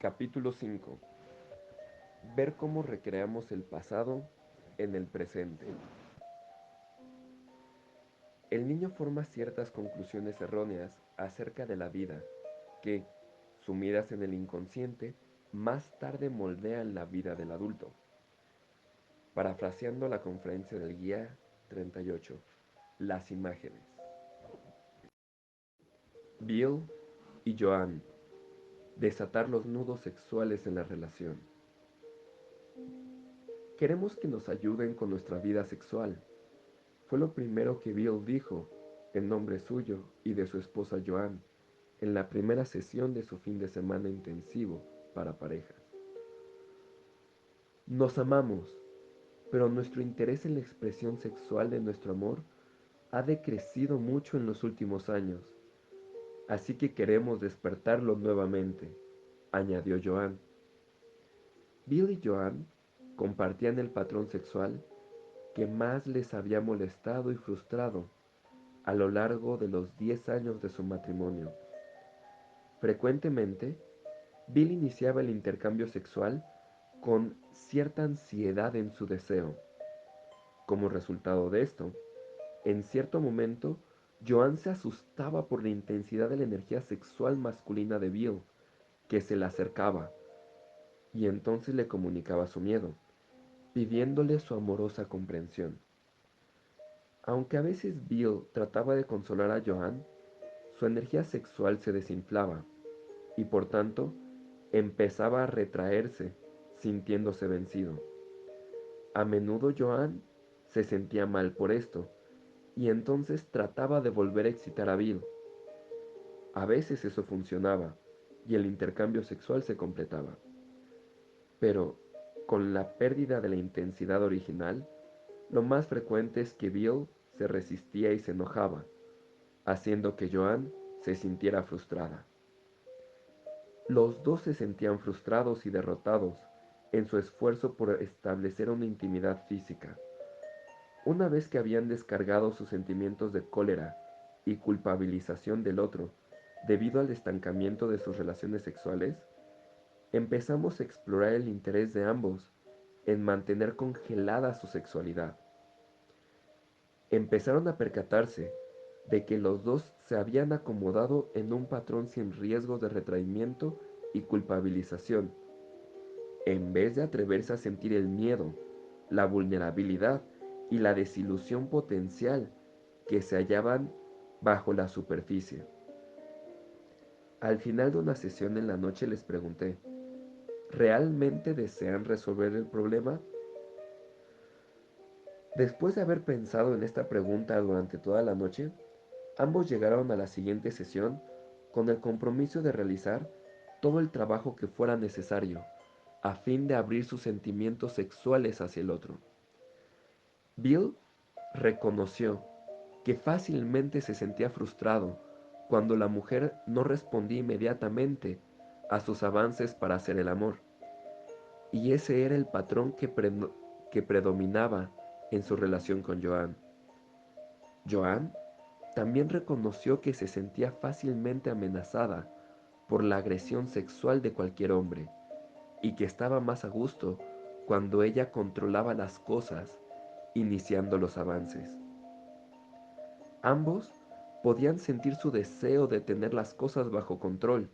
Capítulo 5. Ver cómo recreamos el pasado en el presente. El niño forma ciertas conclusiones erróneas acerca de la vida que, sumidas en el inconsciente, más tarde moldean la vida del adulto. Parafraseando la conferencia del guía 38. Las imágenes. Bill y Joan. Desatar los nudos sexuales en la relación. Queremos que nos ayuden con nuestra vida sexual. Fue lo primero que Bill dijo, en nombre suyo y de su esposa Joan, en la primera sesión de su fin de semana intensivo para parejas. Nos amamos, pero nuestro interés en la expresión sexual de nuestro amor ha decrecido mucho en los últimos años, así que queremos despertarlo nuevamente, añadió Joan. Bill y Joan compartían el patrón sexual que más les había molestado y frustrado a lo largo de los 10 años de su matrimonio. Frecuentemente, Bill iniciaba el intercambio sexual con cierta ansiedad en su deseo. Como resultado de esto, en cierto momento, Joan se asustaba por la intensidad de la energía sexual masculina de Bill, que se le acercaba, y entonces le comunicaba su miedo, pidiéndole su amorosa comprensión. Aunque a veces Bill trataba de consolar a Joan, su energía sexual se desinflaba y por tanto empezaba a retraerse, sintiéndose vencido. A menudo Joan se sentía mal por esto y entonces trataba de volver a excitar a Bill. A veces eso funcionaba y el intercambio sexual se completaba, pero con la pérdida de la intensidad original, lo más frecuente es que Bill se resistía y se enojaba, haciendo que Joan se sintiera frustrada. Los dos se sentían frustrados y derrotados en su esfuerzo por establecer una intimidad física. Una vez que habían descargado sus sentimientos de cólera y culpabilización del otro debido al estancamiento de sus relaciones sexuales, empezamos a explorar el interés de ambos en mantener congelada su sexualidad. Empezaron a percatarse de que los dos se habían acomodado en un patrón sin riesgo de retraimiento y culpabilización, en vez de atreverse a sentir el miedo, la vulnerabilidad y la desilusión potencial que se hallaban bajo la superficie. Al final de una sesión en la noche les pregunté, ¿realmente desean resolver el problema? Después de haber pensado en esta pregunta durante toda la noche, ambos llegaron a la siguiente sesión con el compromiso de realizar todo el trabajo que fuera necesario a fin de abrir sus sentimientos sexuales hacia el otro. Bill reconoció que fácilmente se sentía frustrado cuando la mujer no respondía inmediatamente a sus avances para hacer el amor, y ese era el patrón que predominaba en su relación con Joan. Joan también reconoció que se sentía fácilmente amenazada por la agresión sexual de cualquier hombre y que estaba más a gusto cuando ella controlaba las cosas, iniciando los avances. Ambos podían sentir su deseo de tener las cosas bajo control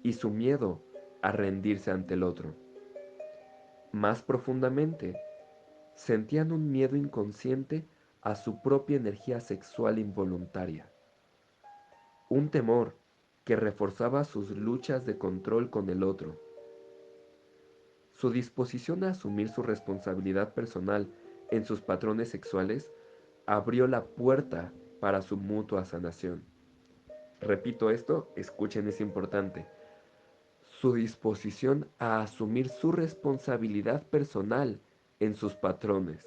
y su miedo a rendirse ante el otro. Más profundamente, sentían un miedo inconsciente a su propia energía sexual involuntaria, un temor que reforzaba sus luchas de control con el otro. Su disposición a asumir su responsabilidad personal en sus patrones sexuales abrió la puerta para su mutua sanación. Repito esto, escuchen, es importante. Su disposición a asumir su responsabilidad personal en sus patrones.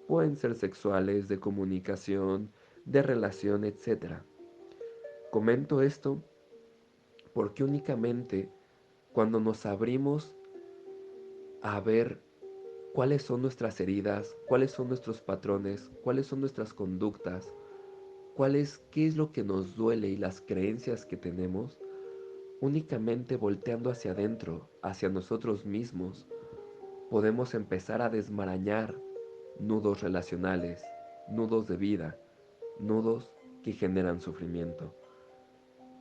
Pueden ser sexuales, de comunicación, de relación, etc. Comento esto porque únicamente cuando nos abrimos a ver cuáles son nuestras heridas, cuáles son nuestros patrones, cuáles son nuestras conductas, qué es lo que nos duele y las creencias que tenemos, Únicamente volteando hacia adentro, hacia nosotros mismos, podemos empezar a desmarañar nudos relacionales, nudos de vida, nudos que generan sufrimiento.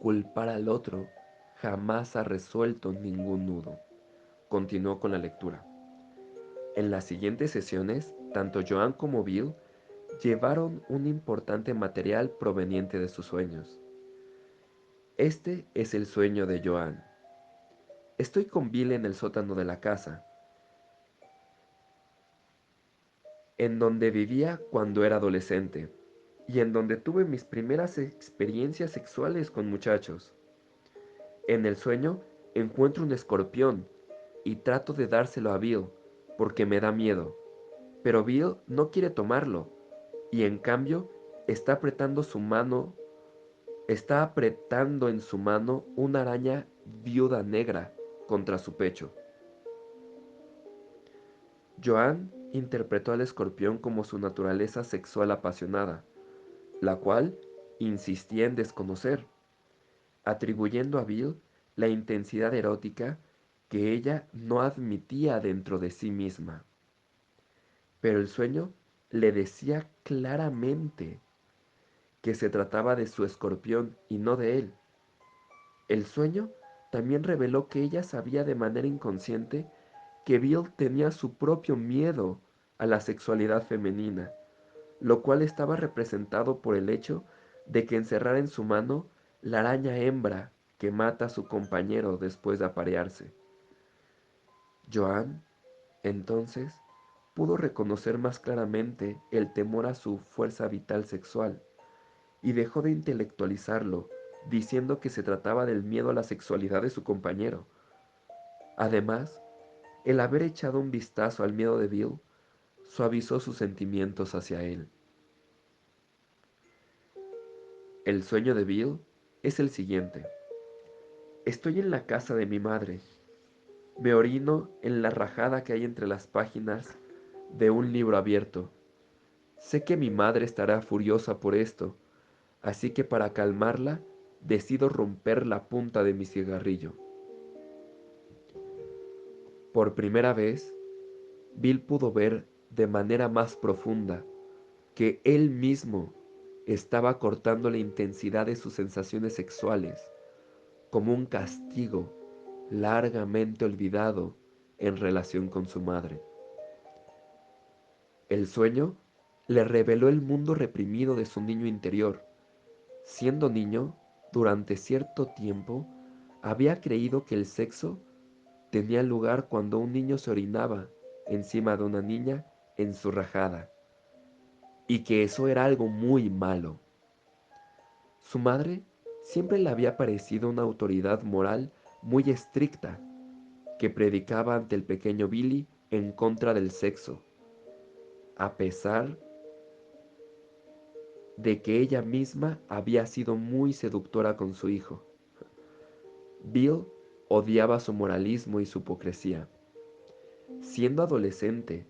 Culpar al otro jamás ha resuelto ningún nudo. Continuó con la lectura. En las siguientes sesiones, tanto Joan como Bill llevaron un importante material proveniente de sus sueños. Este es el sueño de Joan. Estoy con Bill en el sótano de la casa, en donde vivía cuando era adolescente, y en donde tuve mis primeras experiencias sexuales con muchachos. En el sueño encuentro un escorpión y trato de dárselo a Bill porque me da miedo, pero Bill no quiere tomarlo y en cambio está apretando en su mano una araña viuda negra contra su pecho. Joan interpretó al escorpión como su naturaleza sexual apasionada, la cual insistía en desconocer, atribuyendo a Bill la intensidad erótica que ella no admitía dentro de sí misma. Pero el sueño le decía claramente que se trataba de su escorpión y no de él. El sueño también reveló que ella sabía de manera inconsciente que Bill tenía su propio miedo a la sexualidad femenina, lo cual estaba representado por el hecho de que encerrara en su mano la araña hembra que mata a su compañero después de aparearse. Joan, entonces, pudo reconocer más claramente el temor a su fuerza vital sexual y dejó de intelectualizarlo, diciendo que se trataba del miedo a la sexualidad de su compañero. Además, el haber echado un vistazo al miedo de Bill suavizó sus sentimientos hacia él. El sueño de Bill es el siguiente. Estoy en la casa de mi madre. Me orino en la rajada que hay entre las páginas de un libro abierto. Sé que mi madre estará furiosa por esto, así que para calmarla decido romper la punta de mi cigarrillo. Por primera vez, Bill pudo ver de manera más profunda que él mismo estaba cortando la intensidad de sus sensaciones sexuales como un castigo largamente olvidado en relación con su madre. El sueño le reveló el mundo reprimido de su niño interior. Siendo niño, durante cierto tiempo, había creído que el sexo tenía lugar cuando un niño se orinaba encima de una niña en su rajada, y que eso era algo muy malo. Su madre siempre le había parecido una autoridad moral muy estricta, que predicaba ante el pequeño Billy en contra del sexo, a pesar de que ella misma había sido muy seductora con su hijo. Bill odiaba su moralismo y su hipocresía. Siendo adolescente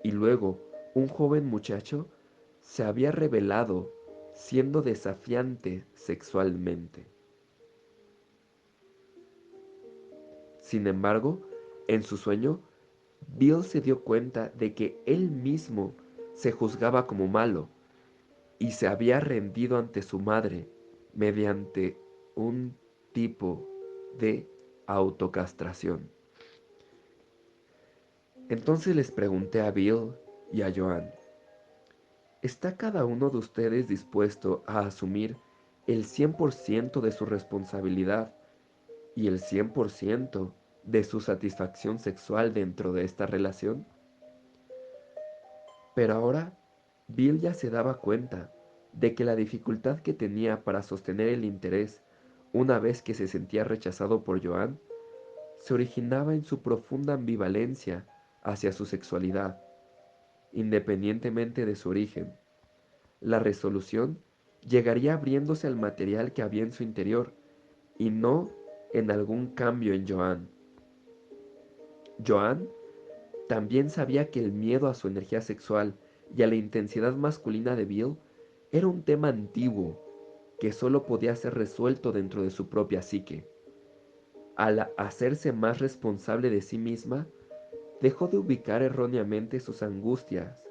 y luego un joven muchacho, se había revelado siendo desafiante sexualmente. Sin embargo, en su sueño, Bill se dio cuenta de que él mismo se juzgaba como malo y se había rendido ante su madre mediante un tipo de autocastración. Entonces les pregunté a Bill y a Joan, ¿está cada uno de ustedes dispuesto a asumir el 100% de su responsabilidad y el 100% de su satisfacción sexual dentro de esta relación? Pero ahora Bill ya se daba cuenta de que la dificultad que tenía para sostener el interés una vez que se sentía rechazado por Joan se originaba en su profunda ambivalencia hacia su sexualidad, independientemente de su origen. La resolución llegaría abriéndose al material que había en su interior y no en algún cambio en Joan. Joan también sabía que el miedo a su energía sexual y a la intensidad masculina de Bill era un tema antiguo que solo podía ser resuelto dentro de su propia psique. al hacerse más responsable de sí misma, dejó de ubicar erróneamente sus angustias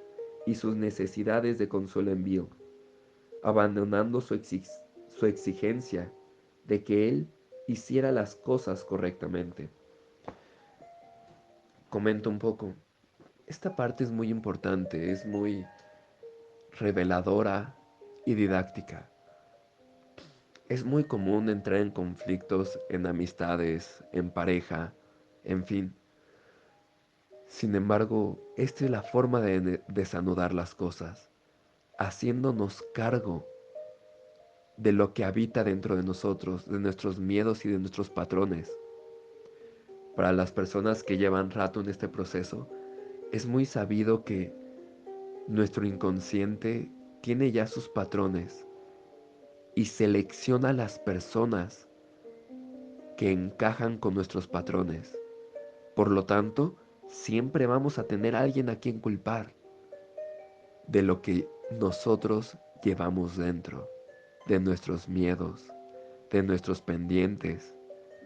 y sus necesidades de consuelo en Bill, abandonando su exigencia de que él hiciera las cosas correctamente. Comento un poco. Esta parte es muy importante, es muy reveladora y didáctica. Es muy común entrar en conflictos en amistades, en pareja, en fin. Sin embargo, esta es la forma de desanudar las cosas, haciéndonos cargo de lo que habita dentro de nosotros, de nuestros miedos y de nuestros patrones. Para las personas que llevan rato en este proceso, es muy sabido que nuestro inconsciente tiene ya sus patrones y selecciona las personas que encajan con nuestros patrones. Por lo tanto, siempre vamos a tener a alguien a quien culpar de lo que nosotros llevamos dentro, de nuestros miedos, de nuestros pendientes,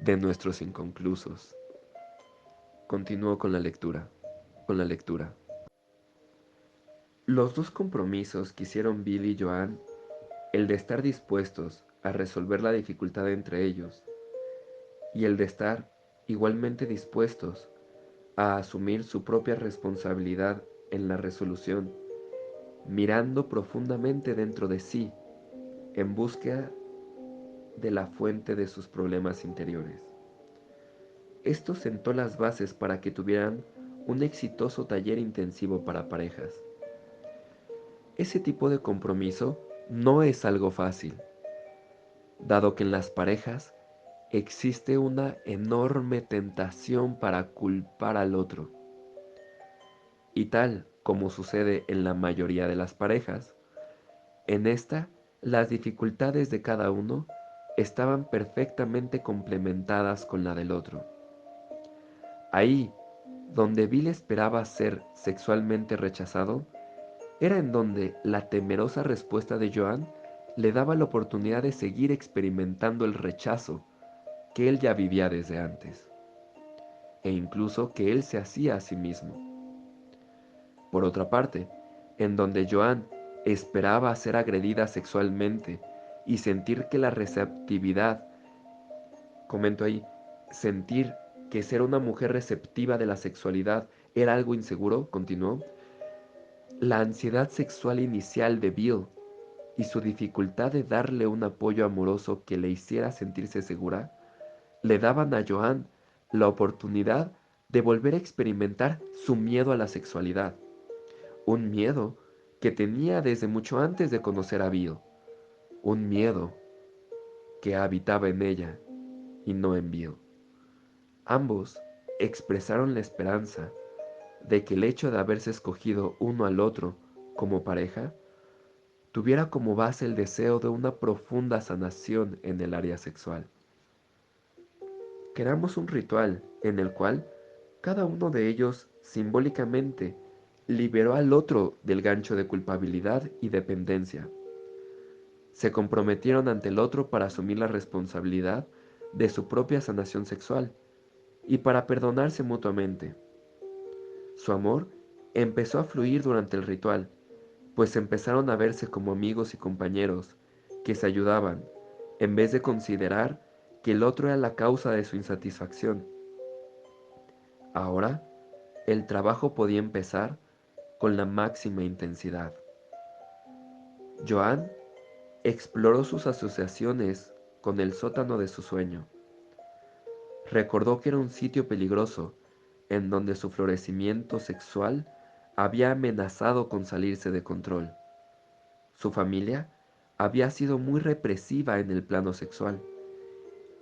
de nuestros inconclusos. Continúo con la lectura. Los dos compromisos que hicieron Bill y Joan, el de estar dispuestos a resolver la dificultad entre ellos y el de estar igualmente dispuestos a asumir su propia responsabilidad en la resolución, mirando profundamente dentro de sí en búsqueda de la fuente de sus problemas interiores. Esto sentó las bases para que tuvieran un exitoso taller intensivo para parejas. Ese tipo de compromiso no es algo fácil, dado que en las parejas existe una enorme tentación para culpar al otro. Y tal como sucede en la mayoría de las parejas, en esta las dificultades de cada uno estaban perfectamente complementadas con la del otro. Ahí, donde Bill esperaba ser sexualmente rechazado, era en donde la temerosa respuesta de Joan le daba la oportunidad de seguir experimentando el rechazo que él ya vivía desde antes, e incluso que él se hacía a sí mismo. Por otra parte, en donde Joan esperaba ser agredida sexualmente y sentir que la receptividad, comento ahí, sentir que ser una mujer receptiva de la sexualidad era algo inseguro, continuó, la ansiedad sexual inicial de Bill y su dificultad de darle un apoyo amoroso que le hiciera sentirse segura, le daban a Joan la oportunidad de volver a experimentar su miedo a la sexualidad, un miedo que tenía desde mucho antes de conocer a Bill, un miedo que habitaba en ella y no en Bill. Ambos expresaron la esperanza de que el hecho de haberse escogido uno al otro como pareja tuviera como base el deseo de una profunda sanación en el área sexual. Creamos un ritual en el cual cada uno de ellos simbólicamente liberó al otro del gancho de culpabilidad y dependencia. Se comprometieron ante el otro para asumir la responsabilidad de su propia sanación sexual y para perdonarse mutuamente. Su amor empezó a fluir durante el ritual, pues empezaron a verse como amigos y compañeros que se ayudaban, en vez de considerar que el otro era la causa de su insatisfacción. Ahora, el trabajo podía empezar con la máxima intensidad. Joan exploró sus asociaciones con el sótano de su sueño. Recordó que era un sitio peligroso en donde su florecimiento sexual había amenazado con salirse de control. Su familia había sido muy represiva en el plano sexual,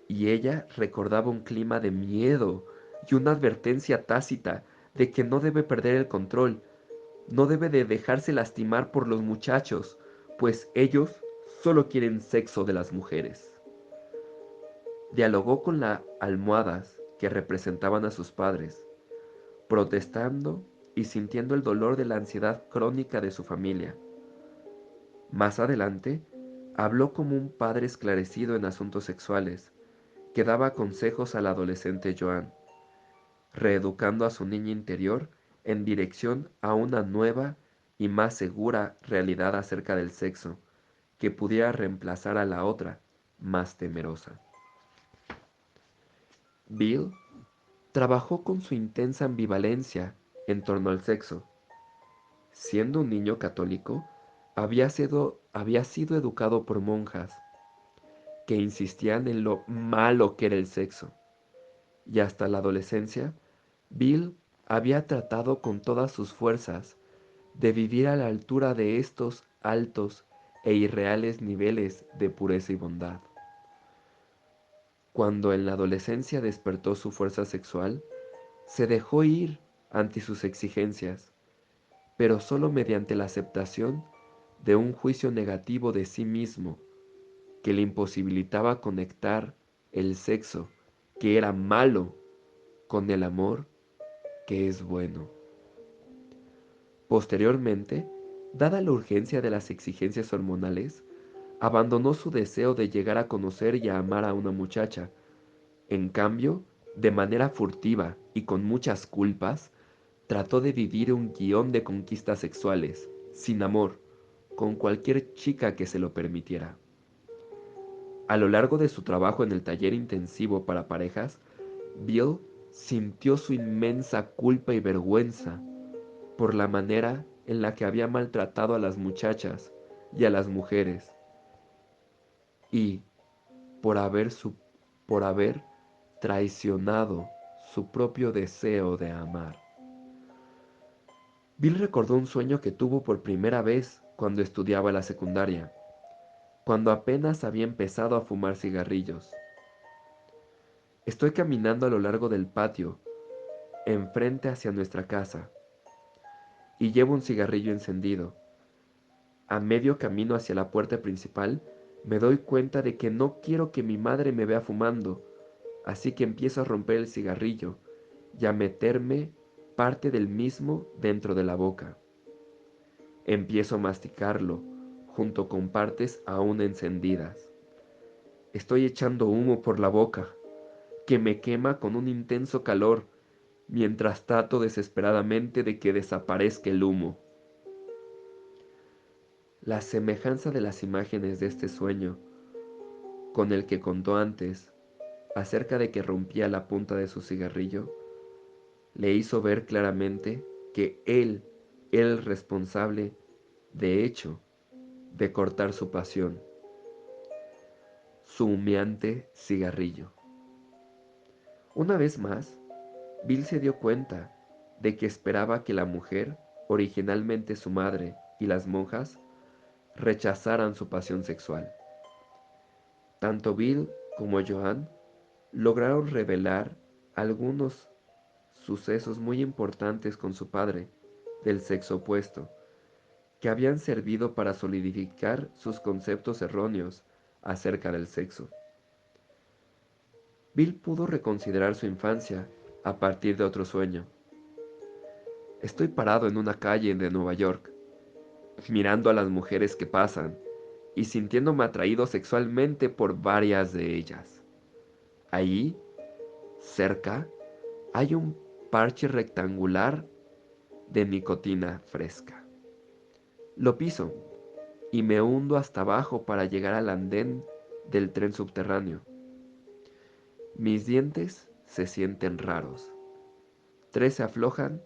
y ella recordaba un clima de miedo y una advertencia tácita de que no debe perder el control, no debe de dejarse lastimar por los muchachos, pues ellos solo quieren sexo de las mujeres. Dialogó con las almohadas que representaban a sus padres, protestando y sintiendo el dolor de la ansiedad crónica de su familia. Más adelante, habló como un padre esclarecido en asuntos sexuales que daba consejos al adolescente Joan, reeducando a su niña interior en dirección a una nueva y más segura realidad acerca del sexo, que pudiera reemplazar a la otra, más temerosa. Bill trabajó con su intensa ambivalencia en torno al sexo. Siendo un niño católico, había sido educado por monjas que insistían en lo malo que era el sexo, y hasta la adolescencia, Bill había tratado con todas sus fuerzas de vivir a la altura de estos altos e irreales niveles de pureza y bondad. Cuando en la adolescencia despertó su fuerza sexual, se dejó ir ante sus exigencias, pero solo mediante la aceptación de un juicio negativo de sí mismo que le imposibilitaba conectar el sexo, que era malo, con el amor, que es bueno. Posteriormente, dada la urgencia de las exigencias hormonales, abandonó su deseo de llegar a conocer y a amar a una muchacha. En cambio, de manera furtiva y con muchas culpas, trató de vivir un guión de conquistas sexuales, sin amor, con cualquier chica que se lo permitiera. A lo largo de su trabajo en el taller intensivo para parejas, Bill sintió su inmensa culpa y vergüenza por la manera en la que había maltratado a las muchachas y a las mujeres, y por haber traicionado su propio deseo de amar. Bill recordó un sueño que tuvo por primera vez cuando estudiaba la secundaria, cuando apenas había empezado a fumar cigarrillos. Estoy caminando a lo largo del patio, enfrente hacia nuestra casa, y llevo un cigarrillo encendido. A medio camino hacia la puerta principal, me doy cuenta de que no quiero que mi madre me vea fumando, así que empiezo a romper el cigarrillo y a meterme parte del mismo dentro de la boca. Empiezo a masticarlo, junto con partes aún encendidas. Estoy echando humo por la boca, que me quema con un intenso calor, mientras trato desesperadamente de que desaparezca el humo. La semejanza de las imágenes de este sueño, con el que contó antes, acerca de que rompía la punta de su cigarrillo, le hizo ver claramente que él era el responsable, de hecho, de cortar su pasión, su humeante cigarrillo. Una vez más, Bill se dio cuenta de que esperaba que la mujer, originalmente su madre, y las monjas, rechazaran su pasión sexual. Tanto Bill como Joan lograron revelar algunos sucesos muy importantes con su padre, del sexo opuesto, que habían servido para solidificar sus conceptos erróneos acerca del sexo. Bill pudo reconsiderar su infancia a partir de otro sueño. Estoy parado en una calle de Nueva York, mirando a las mujeres que pasan y sintiéndome atraído sexualmente por varias de ellas. Allí, cerca, hay un parche rectangular de nicotina fresca. Lo piso y me hundo hasta abajo para llegar al andén del tren subterráneo. Mis dientes se sienten raros. 3 se aflojan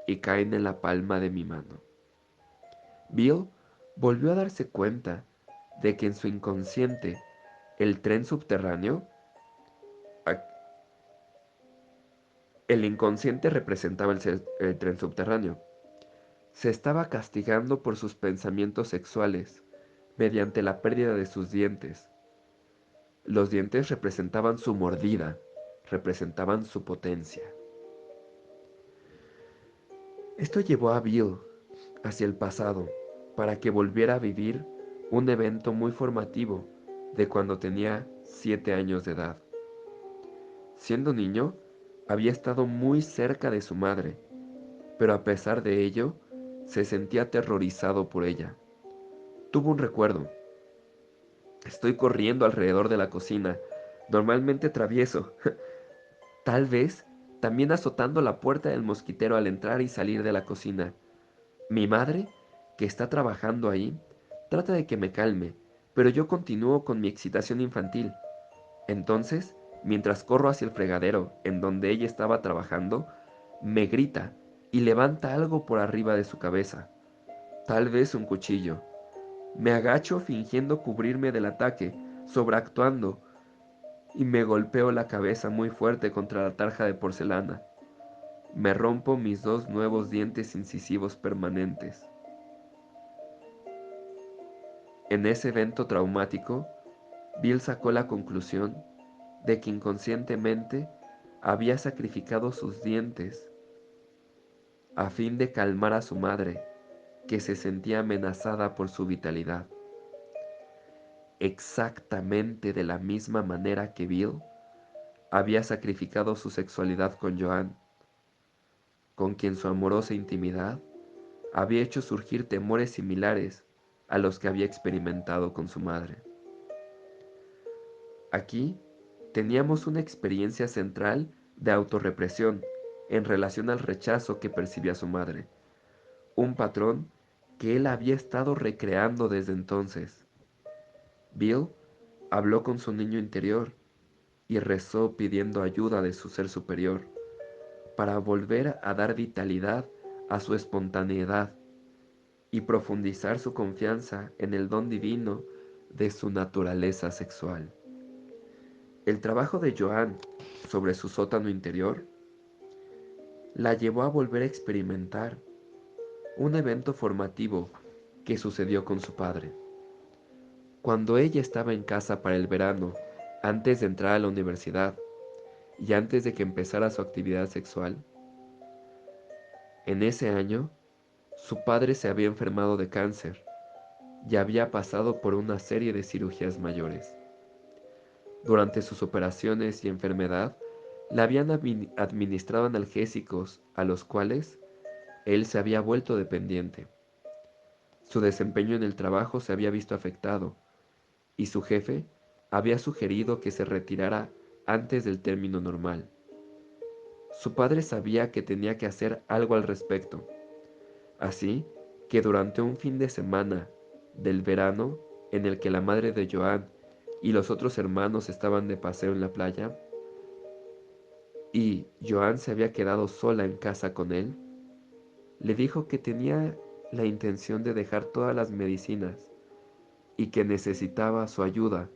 y caen en la palma de mi mano. Bill volvió a darse cuenta de que en su inconsciente el tren subterráneo, el inconsciente representaba el tren subterráneo, se estaba castigando por sus pensamientos sexuales mediante la pérdida de sus dientes. Los dientes representaban su mordida, representaban su potencia. Esto llevó a Bill hacia el pasado para que volviera a vivir un evento muy formativo de cuando tenía 7 años de edad. Siendo niño, había estado muy cerca de su madre, pero a pesar de ello, se sentía aterrorizado por ella. Tuvo un recuerdo. Estoy corriendo alrededor de la cocina, normalmente travieso, tal vez también azotando la puerta del mosquitero al entrar y salir de la cocina. Mi madre, que está trabajando ahí, trata de que me calme, pero yo continúo con mi excitación infantil. Entonces, mientras corro hacia el fregadero en donde ella estaba trabajando, me grita y levanta algo por arriba de su cabeza, tal vez un cuchillo. Me agacho fingiendo cubrirme del ataque, sobreactuando, y me golpeo la cabeza muy fuerte contra la tarja de porcelana. Me rompo mis dos nuevos dientes incisivos permanentes. En ese evento traumático, Bill sacó la conclusión de que inconscientemente había sacrificado sus dientes a fin de calmar a su madre, que se sentía amenazada por su vitalidad. Exactamente de la misma manera que Bill había sacrificado su sexualidad con Joan, con quien su amorosa intimidad había hecho surgir temores similares a los que había experimentado con su madre. Aquí teníamos una experiencia central de autorrepresión en relación al rechazo que percibía su madre, un patrón que él había estado recreando desde entonces. Bill habló con su niño interior y rezó pidiendo ayuda de su ser superior para volver a dar vitalidad a su espontaneidad y profundizar su confianza en el don divino de su naturaleza sexual. El trabajo de Joan sobre su sótano interior la llevó a volver a experimentar un evento formativo que sucedió con su padre. Cuando ella estaba en casa para el verano, antes de entrar a la universidad y antes de que empezara su actividad sexual, en ese año, su padre se había enfermado de cáncer y había pasado por una serie de cirugías mayores. Durante sus operaciones y enfermedad, le habían administrado analgésicos a los cuales él se había vuelto dependiente. Su desempeño en el trabajo se había visto afectado y su jefe había sugerido que se retirara antes del término normal. Su padre sabía que tenía que hacer algo al respecto, así que durante un fin de semana del verano en el que la madre de Joan y los otros hermanos estaban de paseo en la playa, y Joan se había quedado sola en casa con él, le dijo que tenía la intención de dejar todas las medicinas y que necesitaba su ayuda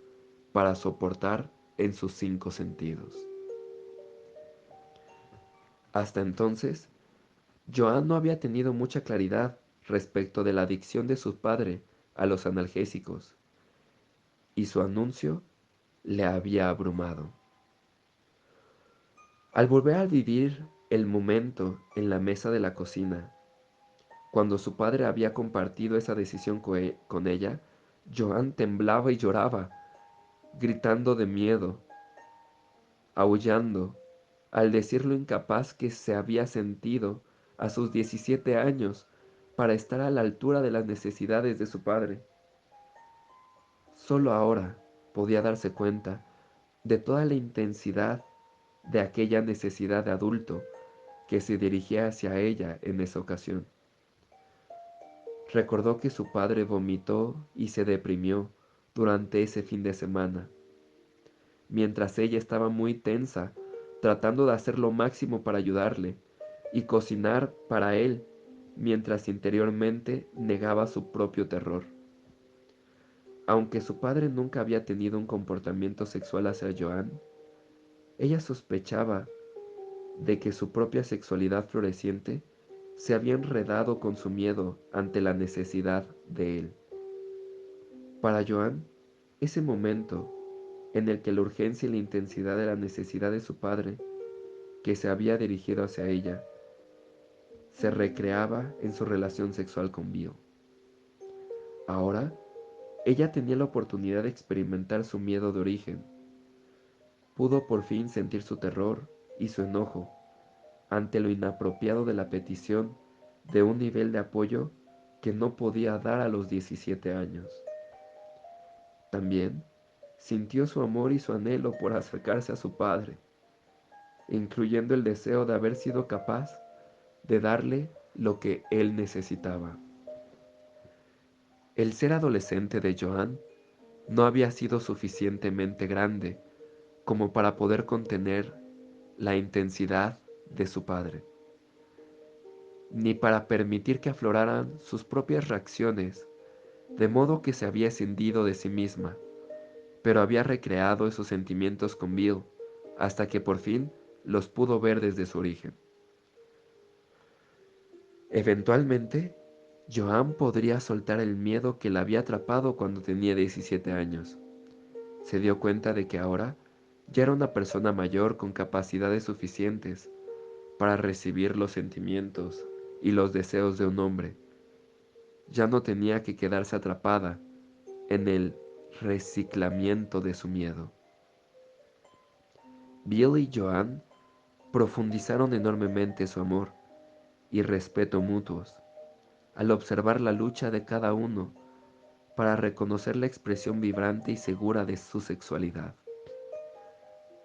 para soportar en sus cinco sentidos. Hasta entonces, Joan no había tenido mucha claridad respecto de la adicción de su padre a los analgésicos, y su anuncio le había abrumado. Al volver a vivir el momento en la mesa de la cocina, cuando su padre había compartido esa decisión con ella, Joan temblaba y lloraba, gritando de miedo, aullando, al decir lo incapaz que se había sentido a sus 17 años para estar a la altura de las necesidades de su padre. Solo ahora podía darse cuenta de toda la intensidad de aquella necesidad de adulto que se dirigía hacia ella en esa ocasión. Recordó que su padre vomitó y se deprimió durante ese fin de semana, mientras ella estaba muy tensa, tratando de hacer lo máximo para ayudarle y cocinar para él, mientras interiormente negaba su propio terror. Aunque su padre nunca había tenido un comportamiento sexual hacia Joan, ella sospechaba de que su propia sexualidad floreciente se había enredado con su miedo ante la necesidad de él. Para Joan, ese momento en el que la urgencia y la intensidad de la necesidad de su padre, que se había dirigido hacia ella, se recreaba en su relación sexual con Bill. Ahora, ella tenía la oportunidad de experimentar su miedo de origen. Pudo por fin sentir su terror y su enojo ante lo inapropiado de la petición de un nivel de apoyo que no podía dar a los 17 años. También sintió su amor y su anhelo por acercarse a su padre, incluyendo el deseo de haber sido capaz de darle lo que él necesitaba. El ser adolescente de Joan no había sido suficientemente grande como para poder contener la intensidad de su padre, ni para permitir que afloraran sus propias reacciones, de modo que se había escindido de sí misma, pero había recreado esos sentimientos con Bill, hasta que por fin los pudo ver desde su origen. Eventualmente, Joan podría soltar el miedo que la había atrapado cuando tenía 17 años. Se dio cuenta de que ahora ya era una persona mayor con capacidades suficientes para recibir los sentimientos y los deseos de un hombre. Ya no tenía que quedarse atrapada en el reciclamiento de su miedo. Bill y Joan profundizaron enormemente su amor y respeto mutuos al observar la lucha de cada uno para reconocer la expresión vibrante y segura de su sexualidad.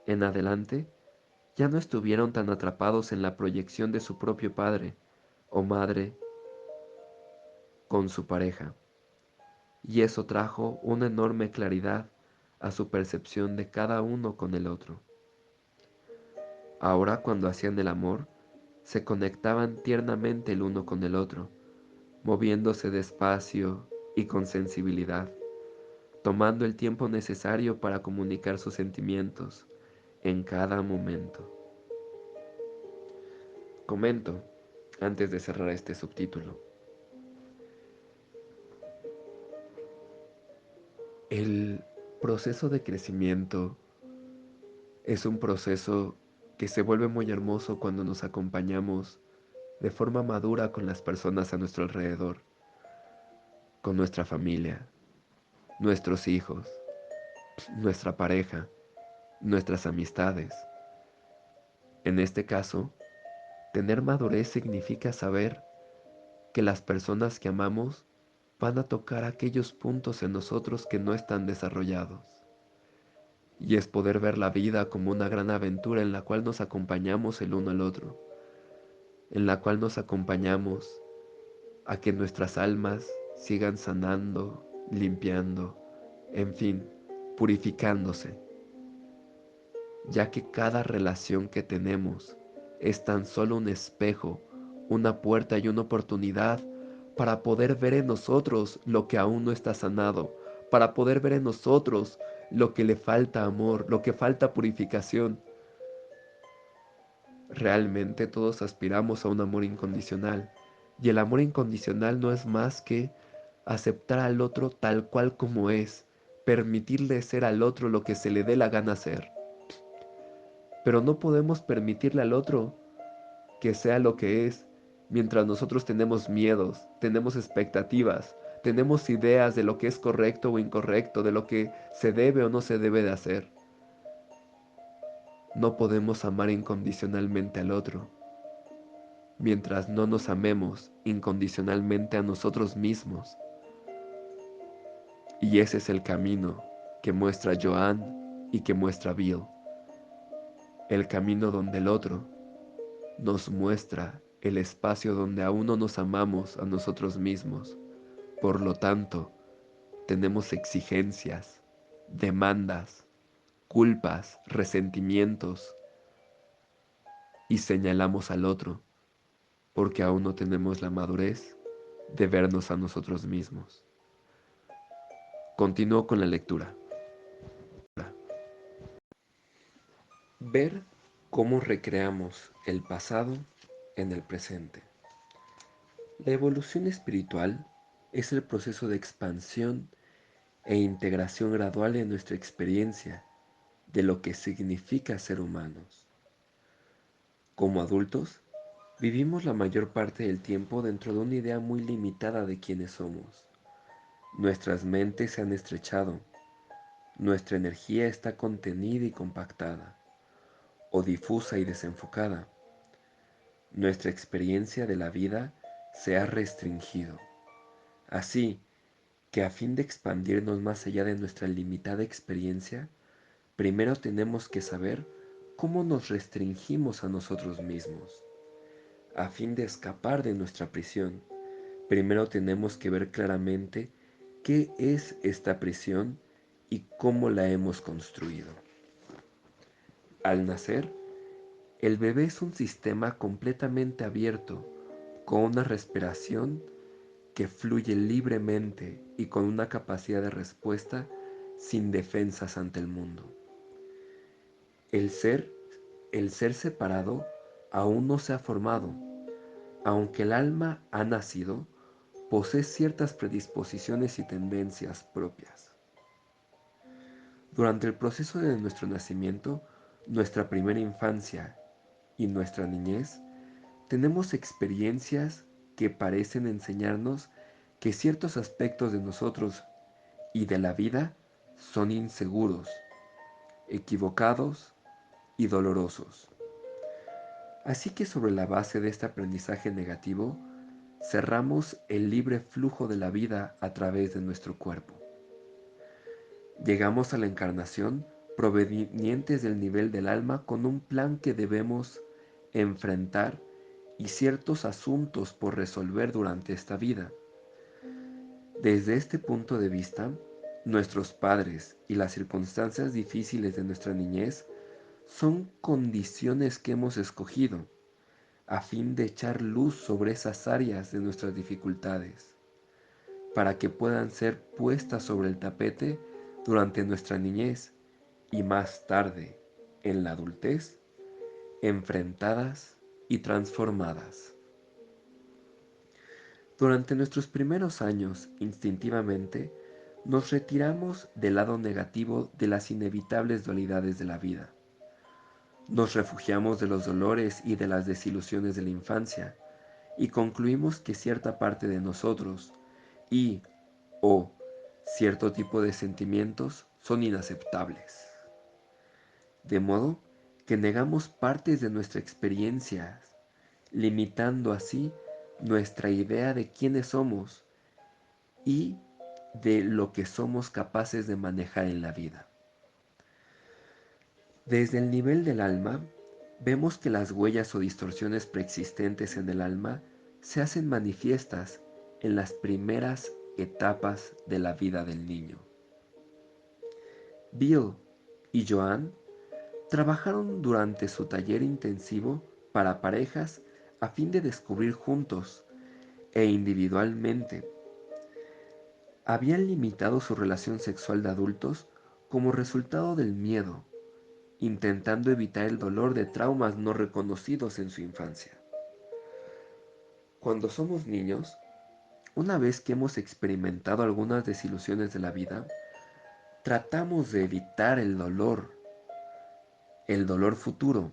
En adelante, ya no estuvieron tan atrapados en la proyección de su propio padre o madre con su pareja, y eso trajo una enorme claridad a su percepción de cada uno con el otro. Ahora, cuando hacían el amor, se conectaban tiernamente el uno con el otro, moviéndose despacio y con sensibilidad, tomando el tiempo necesario para comunicar sus sentimientos en cada momento. Comento, antes de cerrar este subtítulo, el proceso de crecimiento es un proceso que se vuelve muy hermoso cuando nos acompañamos de forma madura con las personas a nuestro alrededor, con nuestra familia, nuestros hijos, nuestra pareja, nuestras amistades. En este caso, tener madurez significa saber que las personas que amamos van a tocar aquellos puntos en nosotros que no están desarrollados. Y es poder ver la vida como una gran aventura en la cual nos acompañamos el uno al otro, en la cual nos acompañamos a que nuestras almas sigan sanando, limpiando, en fin, purificándose, ya que cada relación que tenemos es tan solo un espejo, una puerta y una oportunidad para poder ver en nosotros lo que aún no está sanado, para poder ver en nosotros lo que le falta amor, lo que falta purificación. Realmente todos aspiramos a un amor incondicional, y el amor incondicional no es más que aceptar al otro tal cual como es, permitirle ser al otro lo que se le dé la gana ser. Pero no podemos permitirle al otro que sea lo que es, mientras nosotros tenemos miedos, tenemos expectativas, tenemos ideas de lo que es correcto o incorrecto, de lo que se debe o no se debe de hacer. No podemos amar incondicionalmente al otro, mientras no nos amemos incondicionalmente a nosotros mismos. Y ese es el camino que muestra Joan y que muestra Bill, el camino donde el otro nos muestra el espacio donde aún no nos amamos a nosotros mismos. Por lo tanto, tenemos exigencias, demandas, culpas, resentimientos y señalamos al otro porque aún no tenemos la madurez de vernos a nosotros mismos. Continúo con la lectura. Ver cómo recreamos el pasado en el presente. La evolución espiritual es el proceso de expansión e integración gradual en nuestra experiencia de lo que significa ser humanos. Como adultos, vivimos la mayor parte del tiempo dentro de una idea muy limitada de quiénes somos. Nuestras mentes se han estrechado, nuestra energía está contenida y compactada, o difusa y desenfocada. Nuestra experiencia de la vida se ha restringido. Así que a fin de expandirnos más allá de nuestra limitada experiencia, primero tenemos que saber cómo nos restringimos a nosotros mismos. A fin de escapar de nuestra prisión, primero tenemos que ver claramente qué es esta prisión y cómo la hemos construido. Al nacer, el bebé es un sistema completamente abierto, con una respiración que fluye libremente y con una capacidad de respuesta sin defensas ante el mundo. El ser, el ser separado aún no se ha formado. Aunque el alma ha nacido, posee ciertas predisposiciones y tendencias propias. Durante el proceso de nuestro nacimiento, nuestra primera infancia y nuestra niñez, tenemos experiencias que parecen enseñarnos que ciertos aspectos de nosotros y de la vida son inseguros, equivocados y dolorosos. Así que sobre la base de este aprendizaje negativo, cerramos el libre flujo de la vida a través de nuestro cuerpo. Llegamos a la encarnación provenientes del nivel del alma con un plan que debemos enfrentar y ciertos asuntos por resolver durante esta vida. Desde este punto de vista, nuestros padres y las circunstancias difíciles de nuestra niñez son condiciones que hemos escogido a fin de echar luz sobre esas áreas de nuestras dificultades, para que puedan ser puestas sobre el tapete durante nuestra niñez y más tarde, en la adultez, enfrentadas y transformadas. Durante nuestros primeros años, instintivamente, nos retiramos del lado negativo de las inevitables dualidades de la vida. Nos refugiamos de los dolores y de las desilusiones de la infancia y concluimos que cierta parte de nosotros y o cierto tipo de sentimientos son inaceptables. De modo que negamos partes de nuestra experiencia, limitando así nuestra idea de quiénes somos y de lo que somos capaces de manejar en la vida. Desde el nivel del alma, vemos que las huellas o distorsiones preexistentes en el alma se hacen manifiestas en las primeras etapas de la vida del niño. Bill y Joan trabajaron durante su taller intensivo para parejas a fin de descubrir juntos e individualmente. Habían limitado su relación sexual de adultos como resultado del miedo, intentando evitar el dolor de traumas no reconocidos en su infancia. Cuando somos niños, una vez que hemos experimentado algunas desilusiones de la vida, tratamos de evitar el dolor futuro,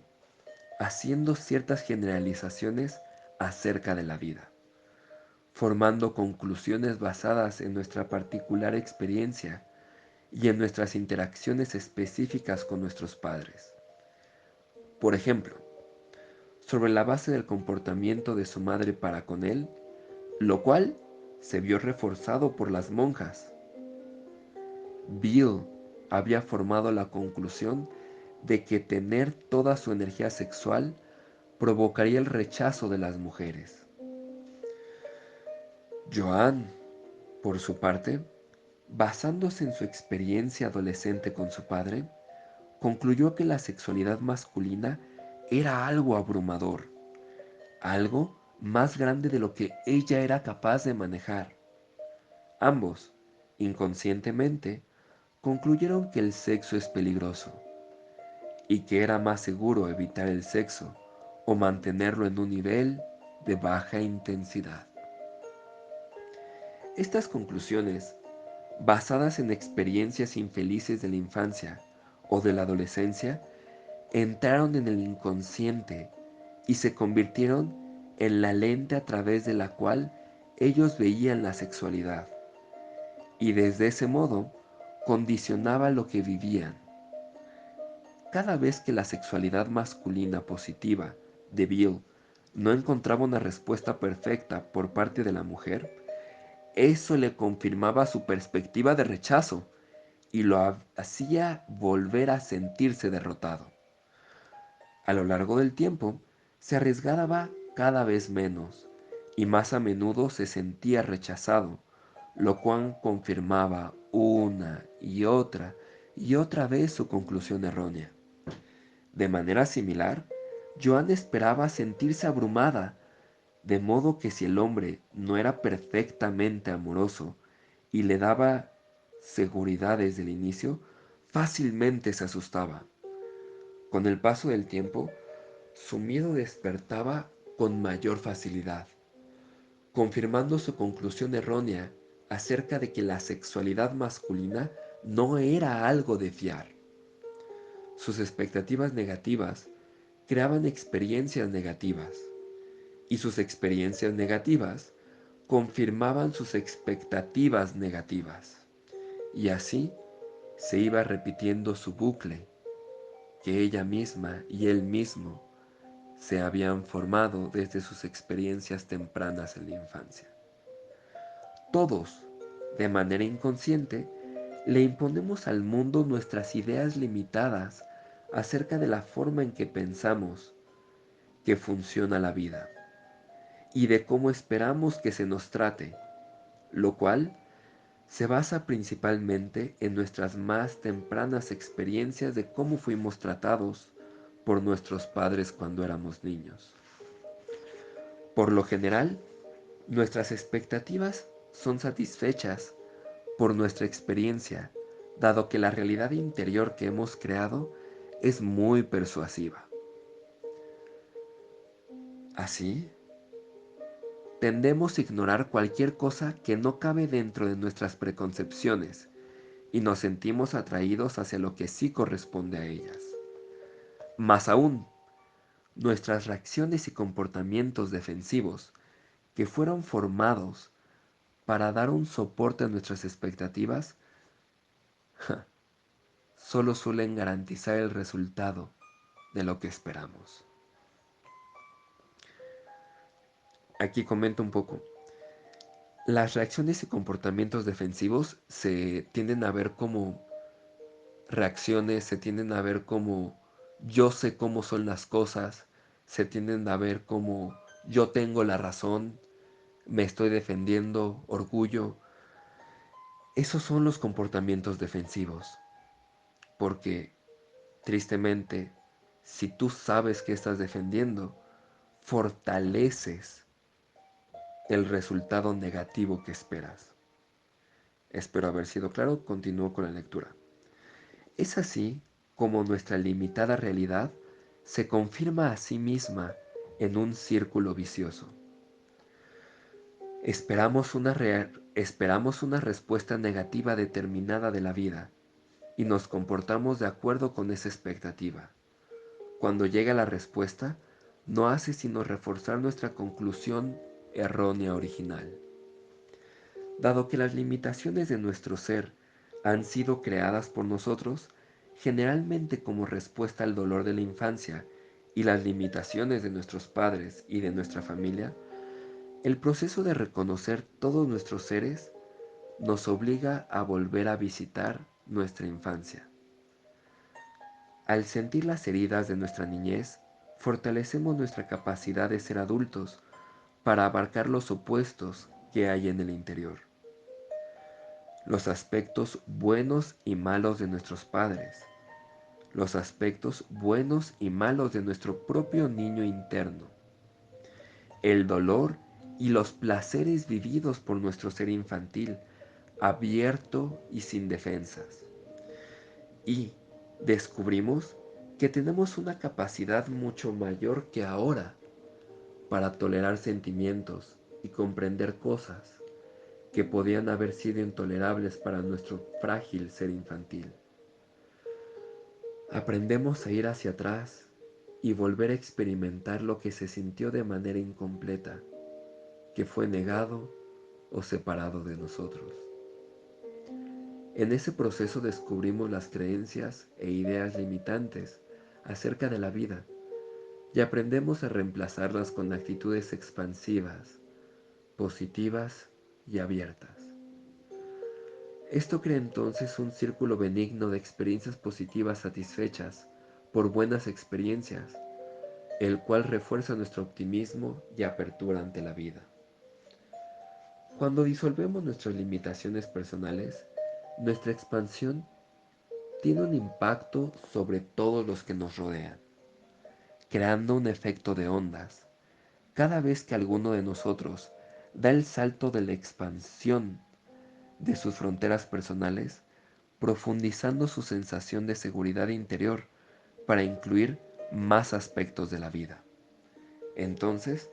haciendo ciertas generalizaciones acerca de la vida, formando conclusiones basadas en nuestra particular experiencia y en nuestras interacciones específicas con nuestros padres. Por ejemplo, sobre la base del comportamiento de su madre para con él, lo cual se vio reforzado por las monjas. Bill había formado la conclusión de que tener toda su energía sexual provocaría el rechazo de las mujeres. Joan, por su parte, basándose en su experiencia adolescente con su padre, concluyó que la sexualidad masculina era algo abrumador, algo más grande de lo que ella era capaz de manejar. Ambos, inconscientemente, concluyeron que el sexo es peligroso y que era más seguro evitar el sexo o mantenerlo en un nivel de baja intensidad. Estas conclusiones, basadas en experiencias infelices de la infancia o de la adolescencia, entraron en el inconsciente y se convirtieron en la lente a través de la cual ellos veían la sexualidad, y desde ese modo condicionaba lo que vivían. Cada vez que la sexualidad masculina positiva de Bill no encontraba una respuesta perfecta por parte de la mujer, Eso le confirmaba su perspectiva de rechazo y lo hacía volver a sentirse derrotado. A lo largo del tiempo, se arriesgaba cada vez menos y más a menudo se sentía rechazado, lo cual confirmaba una y otra vez su conclusión errónea. De manera similar, Joan esperaba sentirse abrumada, de modo que si el hombre no era perfectamente amoroso y le daba seguridad desde el inicio, fácilmente se asustaba. Con el paso del tiempo, su miedo despertaba con mayor facilidad, confirmando su conclusión errónea acerca de que la sexualidad masculina no era algo de fiar. Sus expectativas negativas creaban experiencias negativas, y sus experiencias negativas confirmaban sus expectativas negativas. Y así se iba repitiendo su bucle que ella misma y él mismo se habían formado desde sus experiencias tempranas en la infancia. Todos, de manera inconsciente, le imponemos al mundo nuestras ideas limitadas acerca de la forma en que pensamos que funciona la vida y de cómo esperamos que se nos trate, lo cual se basa principalmente en nuestras más tempranas experiencias de cómo fuimos tratados por nuestros padres cuando éramos niños. Por lo general, nuestras expectativas son satisfechas por nuestra experiencia, dado que la realidad interior que hemos creado es muy persuasiva. Así, tendemos a ignorar cualquier cosa que no cabe dentro de nuestras preconcepciones y nos sentimos atraídos hacia lo que sí corresponde a ellas. Más aún, nuestras reacciones y comportamientos defensivos, que fueron formados para dar un soporte a nuestras expectativas, solo suelen garantizar el resultado de lo que esperamos. Aquí comento un poco. Las reacciones y comportamientos defensivos se tienden a ver como reacciones, se tienden a ver como yo sé cómo son las cosas, se tienden a ver como yo tengo la razón, me estoy defendiendo, orgullo. Esos son los comportamientos defensivos, porque tristemente, si tú sabes que estás defendiendo, fortaleces el resultado negativo que esperas. Espero haber sido claro, continúo con la lectura. Es así como nuestra limitada realidad se confirma a sí misma en un círculo vicioso. Esperamos una respuesta negativa determinada de la vida y nos comportamos de acuerdo con esa expectativa. Cuando llega la respuesta, no hace sino reforzar nuestra conclusión errónea original. Dado que las limitaciones de nuestro ser han sido creadas por nosotros, generalmente como respuesta al dolor de la infancia y las limitaciones de nuestros padres y de nuestra familia, el proceso de reconocer todos nuestros seres nos obliga a volver a visitar nuestra infancia. Al sentir las heridas de nuestra niñez, fortalecemos nuestra capacidad de ser adultos para abarcar los opuestos que hay en el interior. Los aspectos buenos y malos de nuestros padres, los aspectos buenos y malos de nuestro propio niño interno, el dolor y los placeres vividos por nuestro ser infantil, abierto y sin defensas. Y descubrimos que tenemos una capacidad mucho mayor que ahora para tolerar sentimientos y comprender cosas que podían haber sido intolerables para nuestro frágil ser infantil. Aprendemos a ir hacia atrás y volver a experimentar lo que se sintió de manera incompleta, que fue negado o separado de nosotros. En ese proceso descubrimos las creencias e ideas limitantes acerca de la vida y aprendemos a reemplazarlas con actitudes expansivas, positivas y abiertas. Esto crea entonces un círculo benigno de experiencias positivas satisfechas por buenas experiencias, el cual refuerza nuestro optimismo y apertura ante la vida. Cuando disolvemos nuestras limitaciones personales, nuestra expansión tiene un impacto sobre todos los que nos rodean, creando un efecto de ondas. Cada vez que alguno de nosotros da el salto de la expansión de sus fronteras personales, profundizando su sensación de seguridad interior para incluir más aspectos de la vida. Entonces,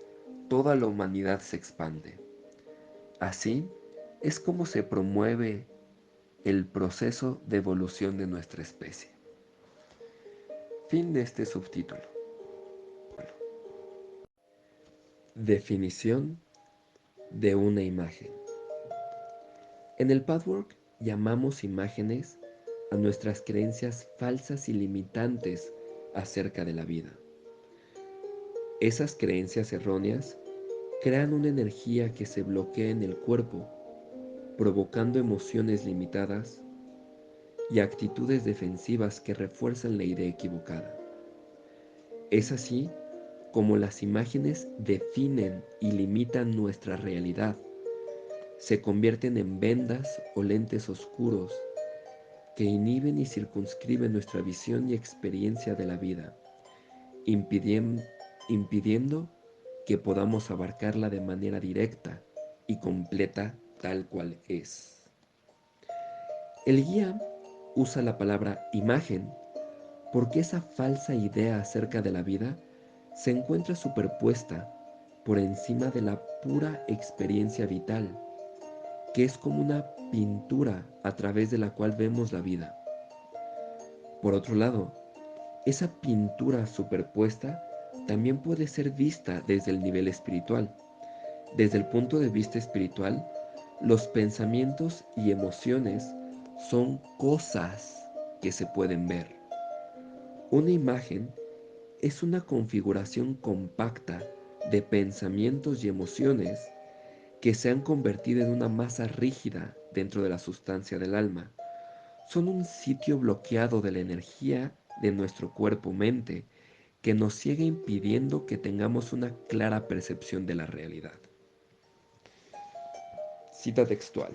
toda la humanidad se expande. Así es como se promueve el proceso de evolución de nuestra especie. Fin de este subtítulo. Definición de una imagen. En el Pathwork llamamos imágenes a nuestras creencias falsas y limitantes acerca de la vida. Esas creencias erróneas crean una energía que se bloquea en el cuerpo, provocando emociones limitadas y actitudes defensivas que refuerzan la idea equivocada. Es así como las imágenes definen y limitan nuestra realidad. Se convierten en vendas o lentes oscuros que inhiben y circunscriben nuestra visión y experiencia de la vida, impidiendo que podamos abarcarla de manera directa y completa tal cual es. El guía usa la palabra imagen porque esa falsa idea acerca de la vida se encuentra superpuesta por encima de la pura experiencia vital, que es como una pintura a través de la cual vemos la vida. Por otro lado, esa pintura superpuesta también puede ser vista desde el nivel espiritual. Desde el punto de vista espiritual, los pensamientos y emociones son cosas que se pueden ver. Una imagen es una configuración compacta de pensamientos y emociones que se han convertido en una masa rígida dentro de la sustancia del alma. Son un sitio bloqueado de la energía de nuestro cuerpo-mente que nos sigue impidiendo que tengamos una clara percepción de la realidad. Cita textual.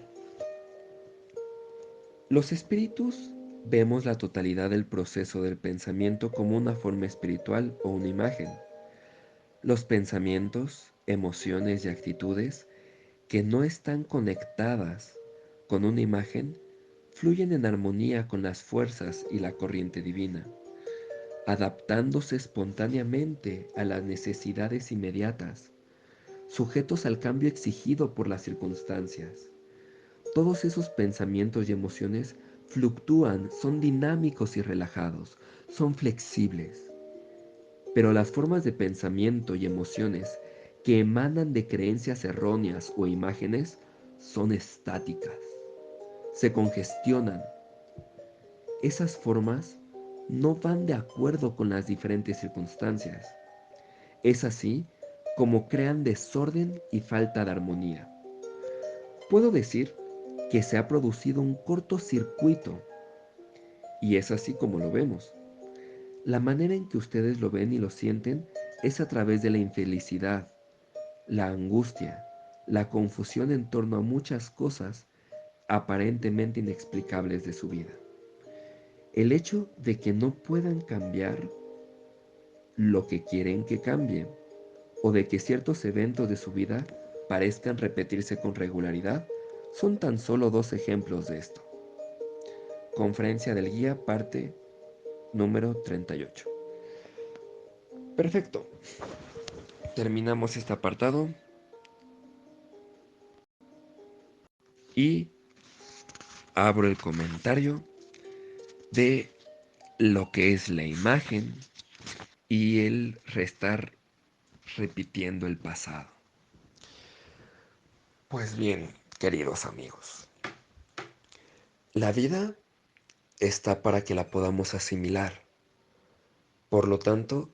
Los espíritus vemos la totalidad del proceso del pensamiento como una forma espiritual o una imagen. Los pensamientos, emociones y actitudes que no están conectadas con una imagen fluyen en armonía con las fuerzas y la corriente divina, adaptándose espontáneamente a las necesidades inmediatas, sujetos al cambio exigido por las circunstancias. Todos esos pensamientos y emociones fluctúan, son dinámicos y relajados, son flexibles. Pero las formas de pensamiento y emociones que emanan de creencias erróneas o imágenes son estáticas, se congestionan. Esas formas no van de acuerdo con las diferentes circunstancias. Es así como crean desorden y falta de armonía. Puedo decir que se ha producido un cortocircuito y es así como lo vemos. La manera en que ustedes lo ven y lo sienten es a través de la infelicidad, la angustia, la confusión en torno a muchas cosas aparentemente inexplicables de su vida. El hecho de que no puedan cambiar lo que quieren que cambie o de que ciertos eventos de su vida parezcan repetirse con regularidad son tan solo dos ejemplos de esto. Conferencia del guía, parte número 38. Perfecto. Terminamos este apartado y abro el comentario de lo que es la imagen y el restar repitiendo el pasado. Pues bien, queridos amigos, la vida está para que la podamos asimilar. Por lo tanto,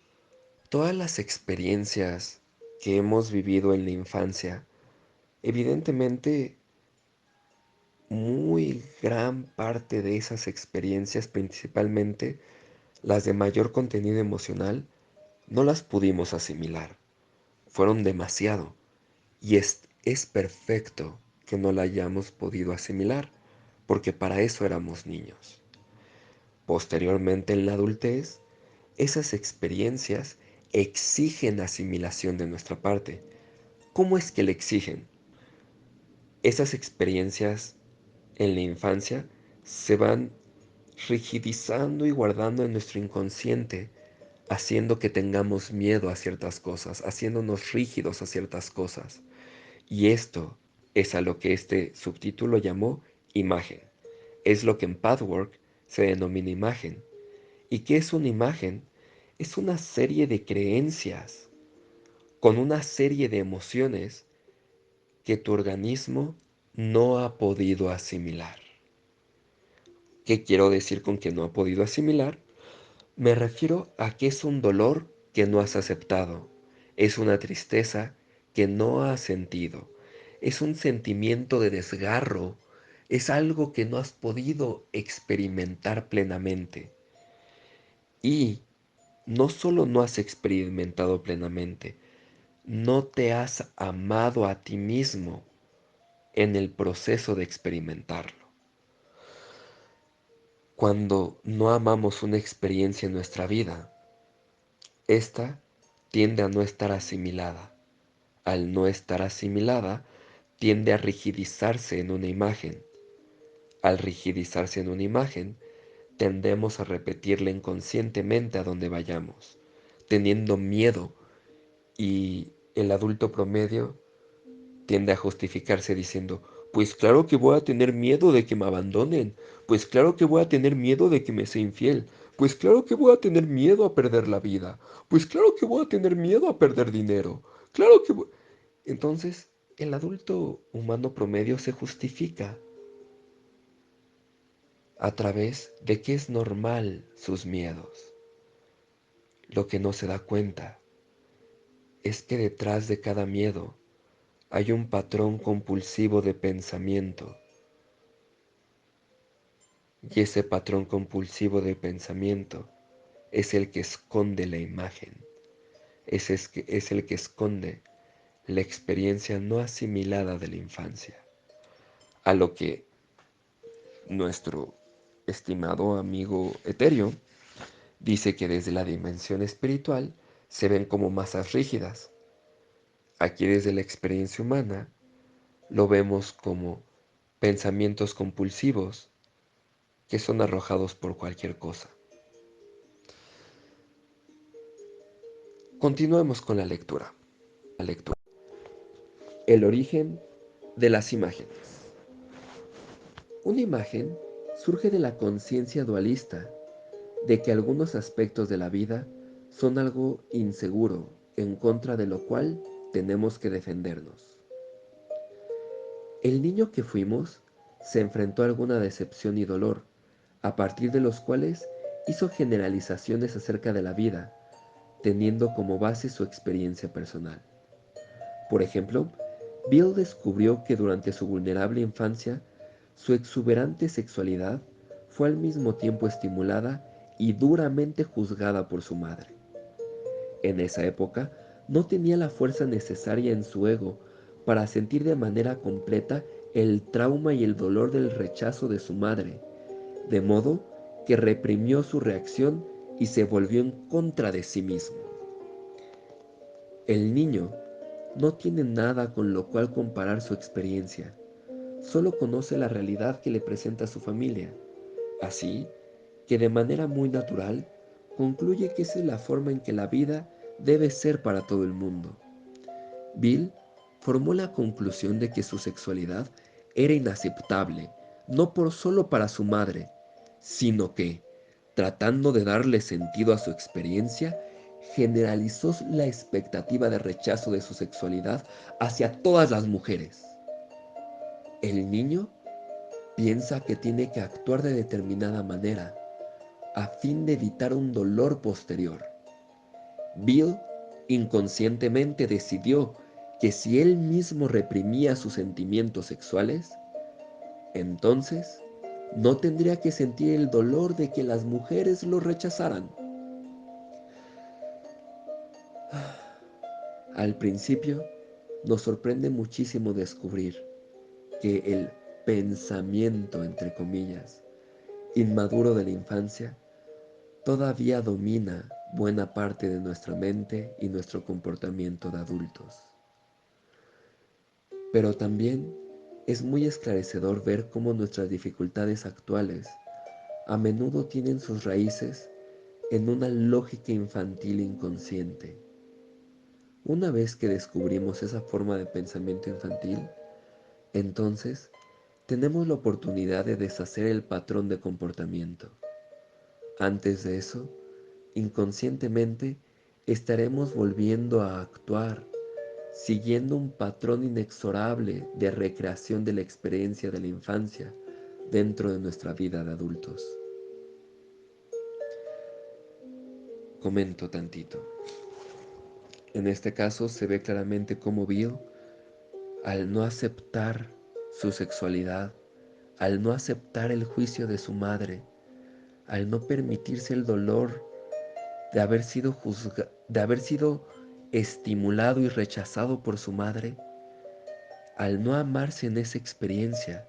todas las experiencias que hemos vivido en la infancia Evidentemente, muy gran parte de esas experiencias, principalmente las de mayor contenido emocional, no las pudimos asimilar. Fueron demasiado. Y es perfecto que no la hayamos podido asimilar, porque para eso éramos niños. Posteriormente, en la adultez, esas experiencias exigen asimilación de nuestra parte. ¿Cómo es que le exigen? Esas experiencias en la infancia se van rigidizando y guardando en nuestro inconsciente, haciendo que tengamos miedo a ciertas cosas, haciéndonos rígidos a ciertas cosas. Y esto es a lo que este subtítulo llamó imagen. Es lo que en Pathwork se denomina imagen. ¿Y qué es una imagen? Es una serie de creencias con una serie de emociones que tu organismo no ha podido asimilar. ¿Qué quiero decir con que no ha podido asimilar? Me refiero a que es un dolor que no has aceptado, es una tristeza que no has sentido, es un sentimiento de desgarro, es algo que no has podido experimentar plenamente. Y no solo no has experimentado plenamente, no te has amado a ti mismo en el proceso de experimentarlo. Cuando no amamos una experiencia en nuestra vida, esta tiende a no estar asimilada. Al no estar asimilada, tiende a rigidizarse en una imagen. Al rigidizarse en una imagen, tendemos a repetirla inconscientemente a donde vayamos, teniendo miedo, y el adulto promedio tiende a justificarse diciendo, pues claro que voy a tener miedo de que me abandonen, pues claro que voy a tener miedo de que me sea infiel, pues claro que voy a tener miedo a perder la vida, pues claro que voy a tener miedo a perder dinero, claro que Entonces, el adulto humano promedio se justifica a través de que es normal sus miedos. Lo que no se da cuenta es que detrás de cada miedo hay un patrón compulsivo de pensamiento. Y ese patrón compulsivo de pensamiento es el que esconde la imagen, es el que esconde la experiencia no asimilada de la infancia, a lo que nuestro estimado amigo etéreo dice que desde la dimensión espiritual se ven como masas rígidas. Aquí desde la experiencia humana lo vemos como pensamientos compulsivos que son arrojados por cualquier cosa. Continuemos con la lectura. El origen de las imágenes. Una imagen surge de la conciencia dualista de que algunos aspectos de la vida son algo inseguro, en contra de lo cual tenemos que defendernos. El niño que fuimos se enfrentó a alguna decepción y dolor, a partir de los cuales hizo generalizaciones acerca de la vida, teniendo como base su experiencia personal. Por ejemplo, Bill descubrió que durante su vulnerable infancia, su exuberante sexualidad fue al mismo tiempo estimulada y duramente juzgada por su madre. En esa época, no tenía la fuerza necesaria en su ego para sentir de manera completa el trauma y el dolor del rechazo de su madre, de modo que reprimió su reacción y se volvió en contra de sí mismo. El niño no tiene nada con lo cual comparar su experiencia, solo conoce la realidad que le presenta su familia, así que de manera muy natural concluye que esa es la forma en que la vida debe ser para todo el mundo. Bill formó la conclusión de que su sexualidad era inaceptable, no por solo para su madre, sino que, tratando de darle sentido a su experiencia, generalizó la expectativa de rechazo de su sexualidad hacia todas las mujeres. El niño piensa que tiene que actuar de determinada manera a fin de evitar un dolor posterior. Bill inconscientemente decidió que si él mismo reprimía sus sentimientos sexuales, entonces no tendría que sentir el dolor de que las mujeres lo rechazaran. Al principio, nos sorprende muchísimo descubrir que el pensamiento, entre comillas, inmaduro de la infancia, todavía domina buena parte de nuestra mente y nuestro comportamiento de adultos. Pero también es muy esclarecedor ver cómo nuestras dificultades actuales a menudo tienen sus raíces en una lógica infantil inconsciente. Una vez que descubrimos esa forma de pensamiento infantil, entonces tenemos la oportunidad de deshacer el patrón de comportamiento. Antes de eso, inconscientemente estaremos volviendo a actuar, siguiendo un patrón inexorable de recreación de la experiencia de la infancia dentro de nuestra vida de adultos. Comento tantito. En este caso se ve claramente cómo Bill, al no aceptar su sexualidad, al no aceptar el juicio de su madre, al no permitirse el dolor de haber sido estimulado y rechazado por su madre, al no amarse en esa experiencia,